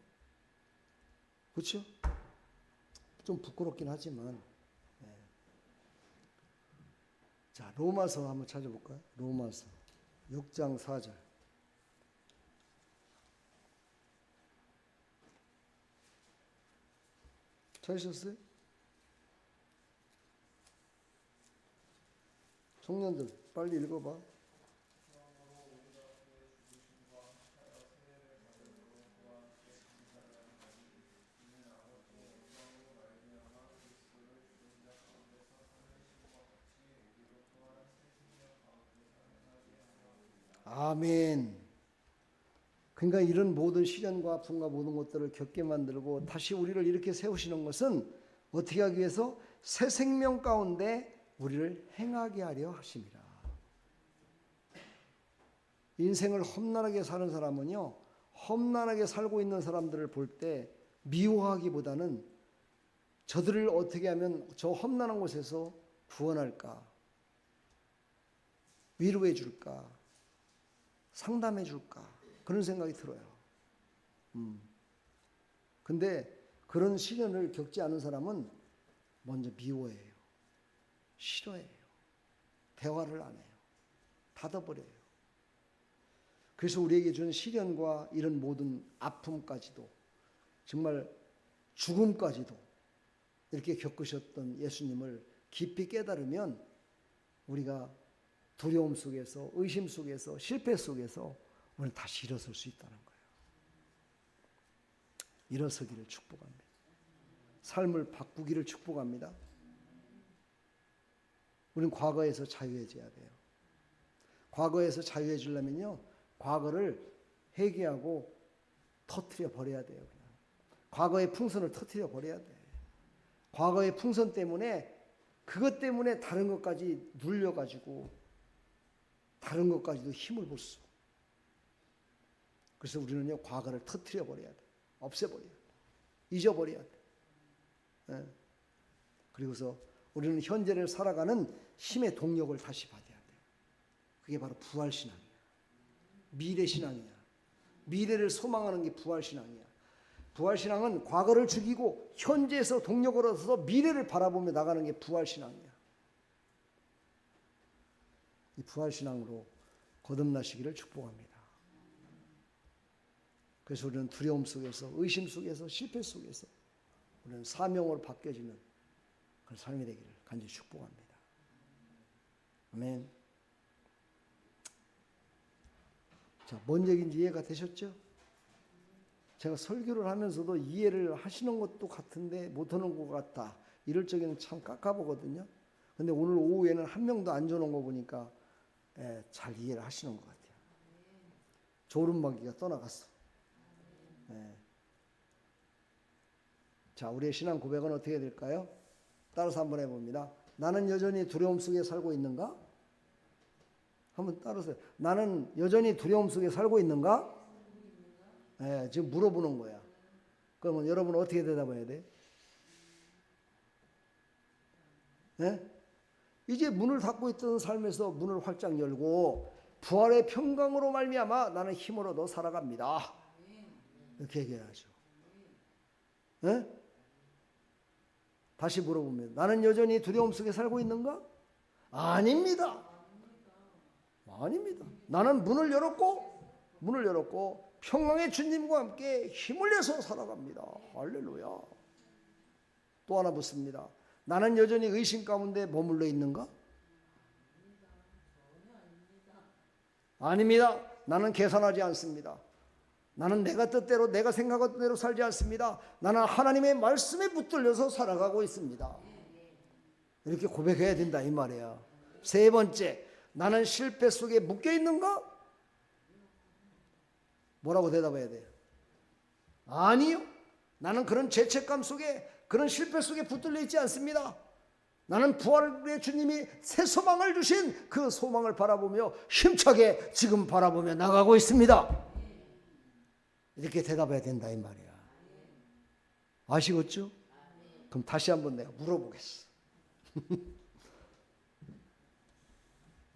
그렇죠? 좀 부끄럽긴 하지만. 자, 로마서 한번 찾아볼까요? 로마서 6장 4절. 찾으셨어요? 청년들 빨리 읽어봐. 아멘. 그러니까 이런 모든 시련과 아픔과 모든 것들을 겪게 만들고 다시 우리를 이렇게 세우시는 것은 어떻게 하기 위해서 새 생명 가운데 우리를 행하게 하려 하심이라. 인생을 험난하게 사는 사람은요, 험난하게 살고 있는 사람들을 볼 때 미워하기보다는 저들을 어떻게 하면 저 험난한 곳에서 구원할까, 위로해 줄까, 상담해 줄까, 그런 생각이 들어요. 근데 그런 시련을 겪지 않은 사람은 먼저 미워해요. 싫어해요. 대화를 안 해요. 닫아버려요. 그래서 우리에게 준 시련과 이런 모든 아픔까지도, 정말 죽음까지도 이렇게 겪으셨던 예수님을 깊이 깨달으면 우리가 두려움 속에서, 의심 속에서, 실패 속에서 우리는 다시 일어설 수 있다는 거예요. 일어서기를 축복합니다. 삶을 바꾸기를 축복합니다. 우리는 과거에서 자유해져야 돼요. 과거에서 자유해지려면요, 과거를 회개하고 터뜨려 버려야 돼요. 그냥. 과거의 풍선을 터뜨려 버려야 돼. 과거의 풍선 때문에, 그것 때문에 다른 것까지 눌려가지고 다른 것까지도 힘을 못 써. 그래서 우리는요, 과거를 터뜨려 버려야 돼. 없애버려야 돼. 잊어버려야 돼. 네. 그리고서 우리는 현재를 살아가는 힘의 동력을 다시 받아야 돼요. 그게 바로 부활신앙이야. 미래신앙이야. 미래를 소망하는 게 부활신앙이야. 부활신앙은 과거를 죽이고 현재에서 동력을 얻어서 미래를 바라보며 나가는 게 부활신앙이야. 이 부활신앙으로 거듭나시기를 축복합니다. 그래서 우리는 두려움 속에서, 의심 속에서, 실패 속에서 우리는 사명으로 바뀌어지는 그런 삶이 되기를 간절히 축복합니다. 아멘. 자, 뭔 얘기인지 이해가 되셨죠? 제가 설교를 하면서도 이해를 하시는 것도 같은데 못하는 것 같다, 이럴 적에는 참 깝깝하거든요. 근데 오늘 오후에는 한 명도 안 줘놓은 거 보니까 잘 이해를 하시는 것 같아요. 졸음마귀가 떠나갔어. 자, 우리의 신앙 고백은 어떻게 될까요? 따라서 한번 해봅니다. 나는 여전히 두려움 속에 살고 있는가? 한번 따라서요. 나는 여전히 두려움 속에 살고 있는가? 네, 지금 물어보는 거야. 그러면 여러분 어떻게 대답해야 돼? 네? 이제 문을 닫고 있던 삶에서 문을 활짝 열고 부활의 평강으로 말미암아 나는 힘으로 더 살아갑니다. 이렇게 얘기해야죠. 네? 다시 물어보면 나는 여전히 두려움 속에 살고 있는가? 아닙니다. 아닙니다. 나는 문을 열었고 평강의 주님과 함께 힘을 내서 살아갑니다. 할렐루야. 또 하나 묻습니다. 나는 여전히 의심 가운데 머물러 있는가? 아닙니다. 나는 계산하지 않습니다. 나는 내가 뜻대로 내가 생각한 대로 살지 않습니다. 나는 하나님의 말씀에 붙들려서 살아가고 있습니다. 이렇게 고백해야 된다 이 말이야. 세 번째, 나는 실패 속에 묶여 있는가? 뭐라고 대답해야 돼요? 아니요. 나는 그런 죄책감 속에 그런 실패 속에 붙들려 있지 않습니다. 나는 부활의 주님이 새 소망을 주신 그 소망을 바라보며 힘차게 지금 바라보며 나가고 있습니다. 이렇게 대답해야 된다 이 말이야. 아시겠죠? 그럼 다시 한번 내가 물어보겠어.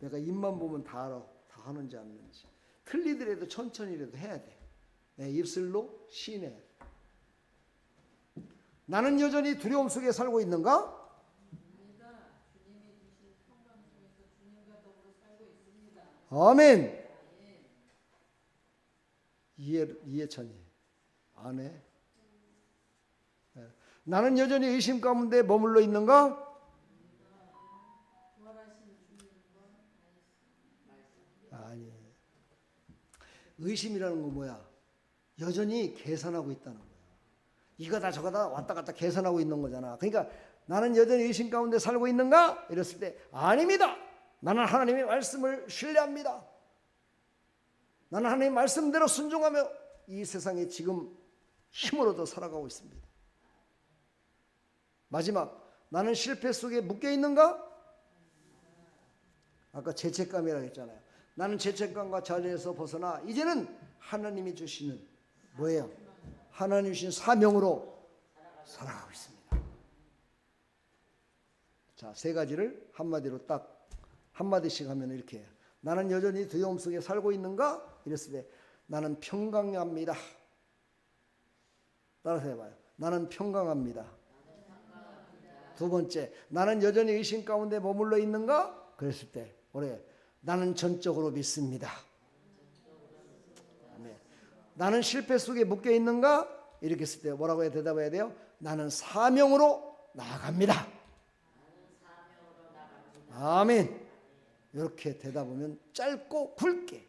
내가 입만 보면 다 알아. 다 하는지 안 하는지. 틀리더라도 천천히라도 해야 돼. 내 입술로 시인해야 돼. 나는 여전히 두려움 속에 살고 있는가? 아멘. 이해찬이 안 해? 나는 여전히 의심 가운데 머물러 있는가? 아니. 의심이라는 건 뭐야? 여전히 계산하고 있다는 거야. 이거다 저거다 왔다 갔다 계산하고 있는 거잖아. 그러니까 나는 여전히 의심 가운데 살고 있는가? 이랬을 때 아닙니다. 나는 하나님의 말씀을 신뢰합니다. 나는 하나님의 말씀대로 순종하며 이 세상에 지금 힘으로도 살아가고 있습니다. 마지막, 나는 실패 속에 묶여 있는가? 아까 죄책감이라고 했잖아요. 나는 죄책감과 자리에서 벗어나 이제는 하나님이 주시는 뭐예요? 하나님이 주신 사명으로 살아가고 있습니다. 자, 세 가지를 한마디로 딱 한마디씩 하면 이렇게 해요. 나는 여전히 두려움 속에 살고 있는가? 이랬을 때 나는 평강합니다. 따라서 해봐요. 나는 평강합니다. 두 번째, 나는 여전히 의심 가운데 머물러 있는가? 그랬을 때 뭐래? 나는 전적으로 믿습니다. 아멘. 나는 실패 속에 묶여 있는가? 이렇게 했을 때 뭐라고 해야 대답해야 돼요? 나는 사명으로 나아갑니다. 아멘. 이렇게 대답하면 짧고 굵게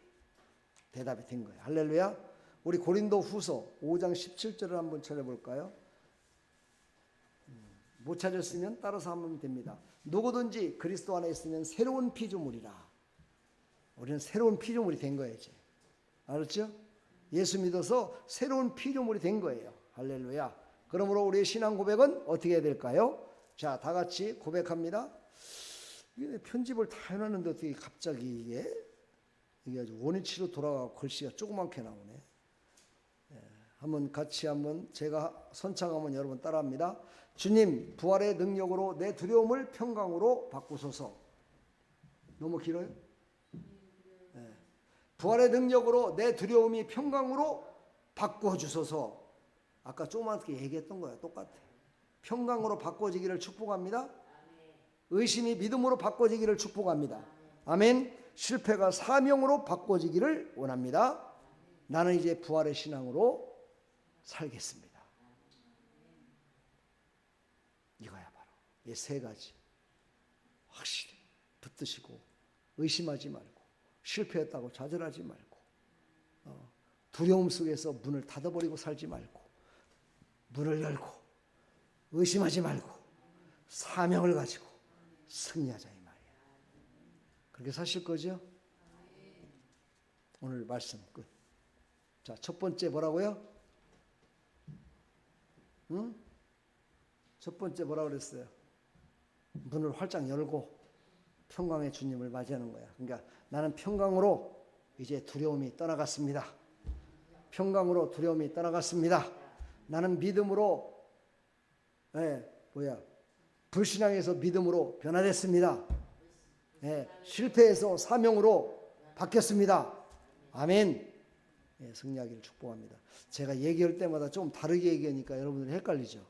대답이 된 거예요. 할렐루야. 우리 고린도 후서 5장 17절을 한번 찾아볼까요? 못 찾았으면 따라서 하면 됩니다. 누구든지 그리스도 안에 있으면 새로운 피조물이라. 우리는 새로운 피조물이 된 거예요 이제. 알았죠? 예수 믿어서 새로운 피조물이 된 거예요. 할렐루야. 그러므로 우리의 신앙 고백은 어떻게 해야 될까요? 자, 다 같이 고백합니다. 이게 편집을 다 해놨는데 어떻게 갑자기 이게 아주 원위치로 돌아가고 글씨가 조그맣게 나오네. 한번 같이 한번 제가 선창하면 여러분 따라합니다. 주님, 부활의 능력으로 내 두려움을 평강으로 바꾸소서. 너무 길어요? 네. 부활의 능력으로 내 두려움이 평강으로 바꿔주소서. 아까 조그맣게 얘기했던 거예요. 똑같아. 평강으로 바꿔지기를 축복합니다. 의심이 믿음으로 바꿔지기를 축복합니다. 아멘. 실패가 사명으로 바꿔지기를 원합니다. 나는 이제 부활의 신앙으로 살겠습니다. 이거야 바로 이 세 가지 확실히 붙드시고 의심하지 말고 실패했다고 좌절하지 말고 두려움 속에서 문을 닫아버리고 살지 말고 문을 열고 의심하지 말고 사명을 가지고 승리하자 이 말이야. 그렇게 사실 거죠? 오늘 말씀 끝. 자, 첫 번째 뭐라고요? 응? 첫 번째 뭐라고 그랬어요? 문을 활짝 열고 평강의 주님을 맞이하는 거야. 그러니까 나는 평강으로 이제 두려움이 떠나갔습니다. 평강으로 두려움이 떠나갔습니다. 나는 믿음으로 불신앙에서 믿음으로 변화됐습니다. 실패에서 사명으로 바뀌었습니다. 아멘. 승리하기를 축복합니다. 제가 얘기할 때마다 좀 다르게 얘기하니까 여러분들이 헷갈리죠.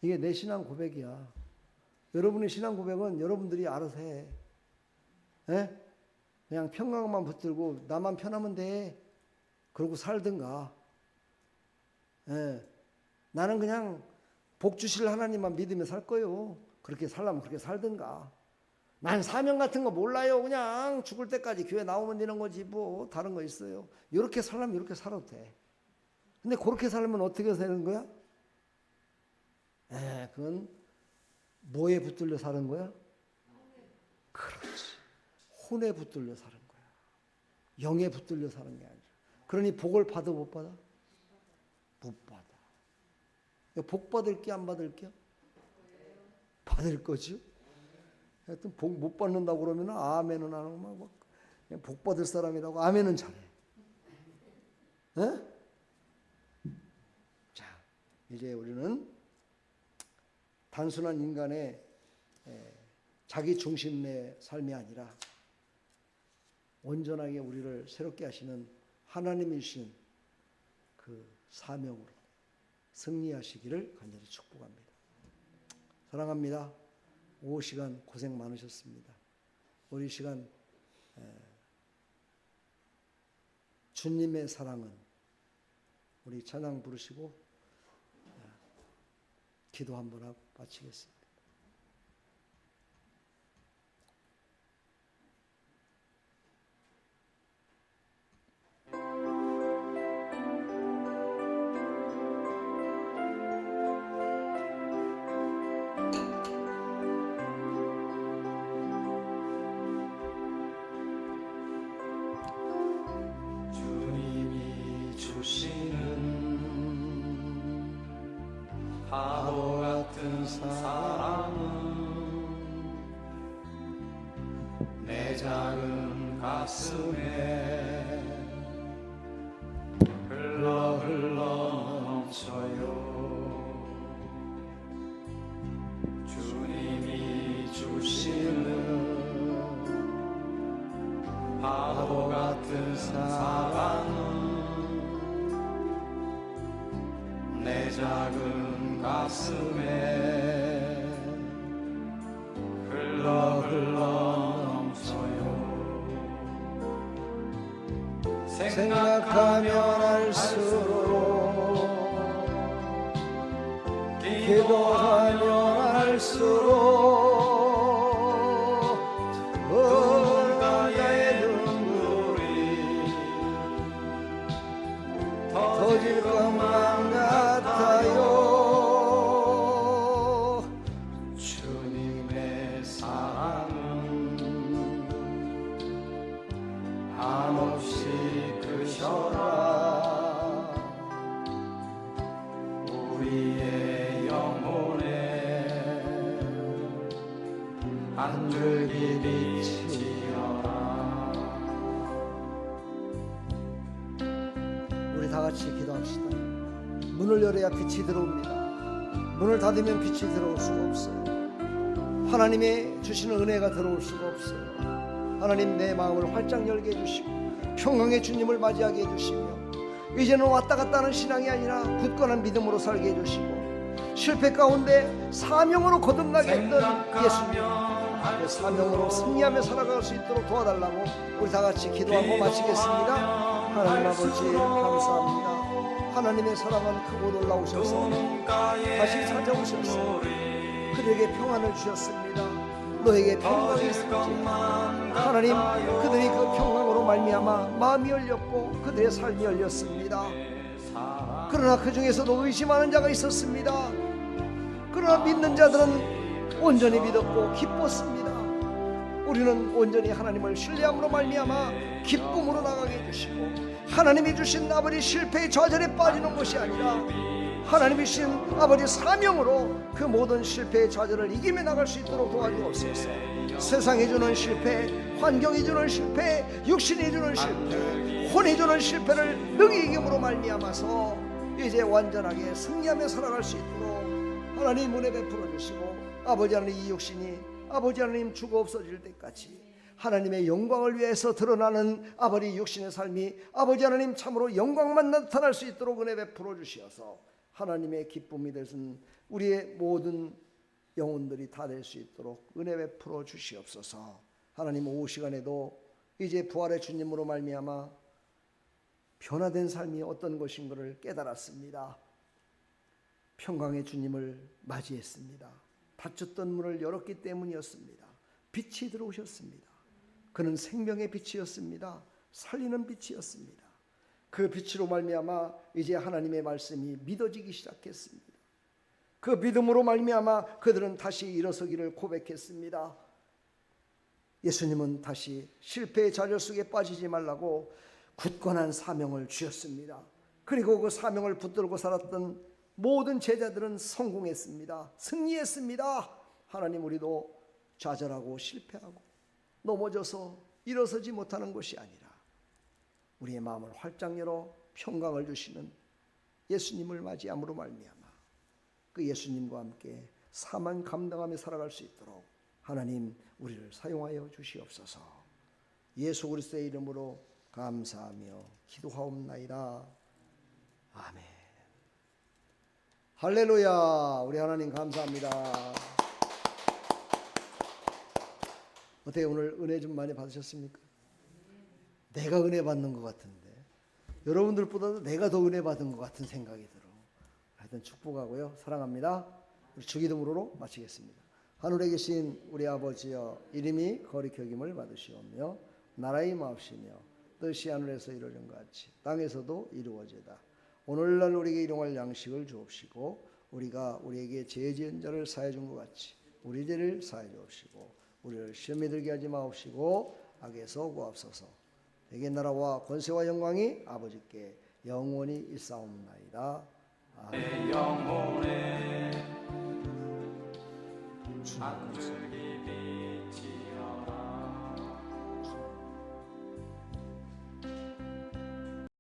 이게 내 신앙 고백이야. 여러분의 신앙 고백은 여러분들이 알아서 해. 그냥 평강만 붙들고 나만 편하면 돼. 그러고 살든가. 나는 그냥 복 주실 하나님만 믿으며 살 거예요. 그렇게 살려면 그렇게 살든가. 난 사명 같은 거 몰라요. 그냥 죽을 때까지 교회 나오면 되는 거지 뭐 다른 거 있어요. 이렇게 살려면 이렇게 살아도 돼. 근데 그렇게 살면 어떻게 사는 거야? 그건 뭐에 붙들려 사는 거야? 그렇지. 혼에 붙들려 사는 거야. 영에 붙들려 사는 게 아니라. 그러니 복을 받아 못 받아? 못 받아. 복 받을게 안 받을게? 받을 거지. 하여튼 복 못 받는다고 그러면 아멘은 안 하고 막 그냥 복 받을 사람이라고 아멘은 잘해. 자, 이제 우리는 단순한 인간의 자기 중심의 삶이 아니라 온전하게 우리를 새롭게 하시는 하나님이 주신 그 사명으로 승리하시기를 간절히 축복합니다. 사랑합니다. 오후 시간 고생 많으셨습니다. 우리 시간 주님의 사랑은 우리 찬양 부르시고 기도 한번 하고 마치겠습니다. 바보 같은 사랑은 내 작은 가슴에 흘러 넘쳐요. 주님이 주시는 바보 같은 사랑은 내 작은 가슴에 흘러 넘쳐요. 생각하면 할수록 기도하면 할수록 나의 눈물이 터질 것만 같아요. 주님의 사랑은 한없이 크셔라. 우리의 영혼에 한 줄기 비치어라. 우리 다 같이 기도합시다. 문을 열어야 빛이 들어옵니다. 문을 닫으면 빛이 들어올 수가 없어요. 하나님의 주시는 은혜가 들어올 수가 없어요. 하나님 내 마음을 활짝 열게 해주시고 평강의 주님을 맞이하게 해주시며 이제는 왔다 갔다 하는 신앙이 아니라 굳건한 믿음으로 살게 해주시고 실패 가운데 사명으로 거듭나게 했던 예수님 그 사명으로 승리하며 살아갈 수 있도록 도와달라고 우리 다 같이 기도하고 마치겠습니다. 하나님 아버지 감사합니다. 하나님의 사랑은 크고 놀라우셔서 다시 찾아오셔서 그들에게 평안을 주셨습니다. 너에게 평강이 있을지 하나님 그들이 그 평강으로 말미암아 마음이 열렸고 그들의 삶이 열렸습니다. 그러나 그 중에서도 의심하는 자가 있었습니다. 그러나 믿는 자들은 온전히 믿었고 기뻤습니다. 우리는 온전히 하나님을 신뢰함으로 말미암아 기쁨으로 나가게 해주시고 하나님이 주신 아버지 실패의 좌절에 빠지는 것이 아니라 하나님이 주신 아버지 사명으로 그 모든 실패의 좌절을 이기며 나갈 수 있도록 도와주옵소서. 세상이 주는 실패, 환경이 주는 실패, 육신이 주는 실패, 혼이 주는 실패를 능히 이김으로 말미암아서 이제 완전하게 승리하며 살아갈 수 있도록 하나님 은혜 베풀어 주시고, 아버지 하나님 이 육신이 아버지 하나님 죽어 없어질 때까지 하나님의 영광을 위해서 드러나는 아버지 육신의 삶이 아버지 하나님 참으로 영광만 나타날 수 있도록 은혜 베풀어 주시어서 하나님의 기쁨이 되신 우리의 모든 영혼들이 다 될 수 있도록 은혜 베풀어 주시옵소서. 하나님 오후 시간에도 이제 부활의 주님으로 말미암아 변화된 삶이 어떤 것인가를 깨달았습니다. 평강의 주님을 맞이했습니다. 닫혔던 문을 열었기 때문이었습니다. 빛이 들어오셨습니다. 그는 생명의 빛이었습니다. 살리는 빛이었습니다. 그 빛으로 말미암아 이제 하나님의 말씀이 믿어지기 시작했습니다. 그 믿음으로 말미암아 그들은 다시 일어서기를 고백했습니다. 예수님은 다시 실패의 좌절 속에 빠지지 말라고 굳건한 사명을 주셨습니다. 그리고 그 사명을 붙들고 살았던 모든 제자들은 성공했습니다. 승리했습니다. 하나님, 우리도 좌절하고 실패하고 넘어져서 일어서지 못하는 것이 아니라 우리의 마음을 활짝 열어 평강을 주시는 예수님을 맞이함으로 말미암아 그 예수님과 함께 사만 감당하며 살아갈 수 있도록 하나님 우리를 사용하여 주시옵소서. 예수 그리스도의 이름으로 감사하며 기도하옵나이다. 아멘. 할렐루야. 우리 하나님 감사합니다. 어떻게 오늘 은혜 좀 많이 받으셨습니까? 내가 은혜 받는 것 같은데 여러분들보다도 내가 더 은혜 받은 것 같은 생각이 들어. 하여튼 축복하고요. 사랑합니다. 우리 주기도문으로 마치겠습니다. 하늘에 계신 우리 아버지여, 이름이 거룩히 여김을 받으시오며 나라의 마옵시며 뜻이 하늘에서 이루어진 것 같이 땅에서도 이루어지다. 오늘날 우리에게 일용할 양식을 주옵시고 우리가 우리에게 죄 지은 자를 사해 준 것 같이 우리 죄를 사해 주옵시고 우리를 시험에 들게 하지 마옵시고 악에서 구하옵소서. 대개 나라와 권세와 영광이 아버지께 영원히 일사옵나이다. 아멘. 영혼에 주님 감사합니다.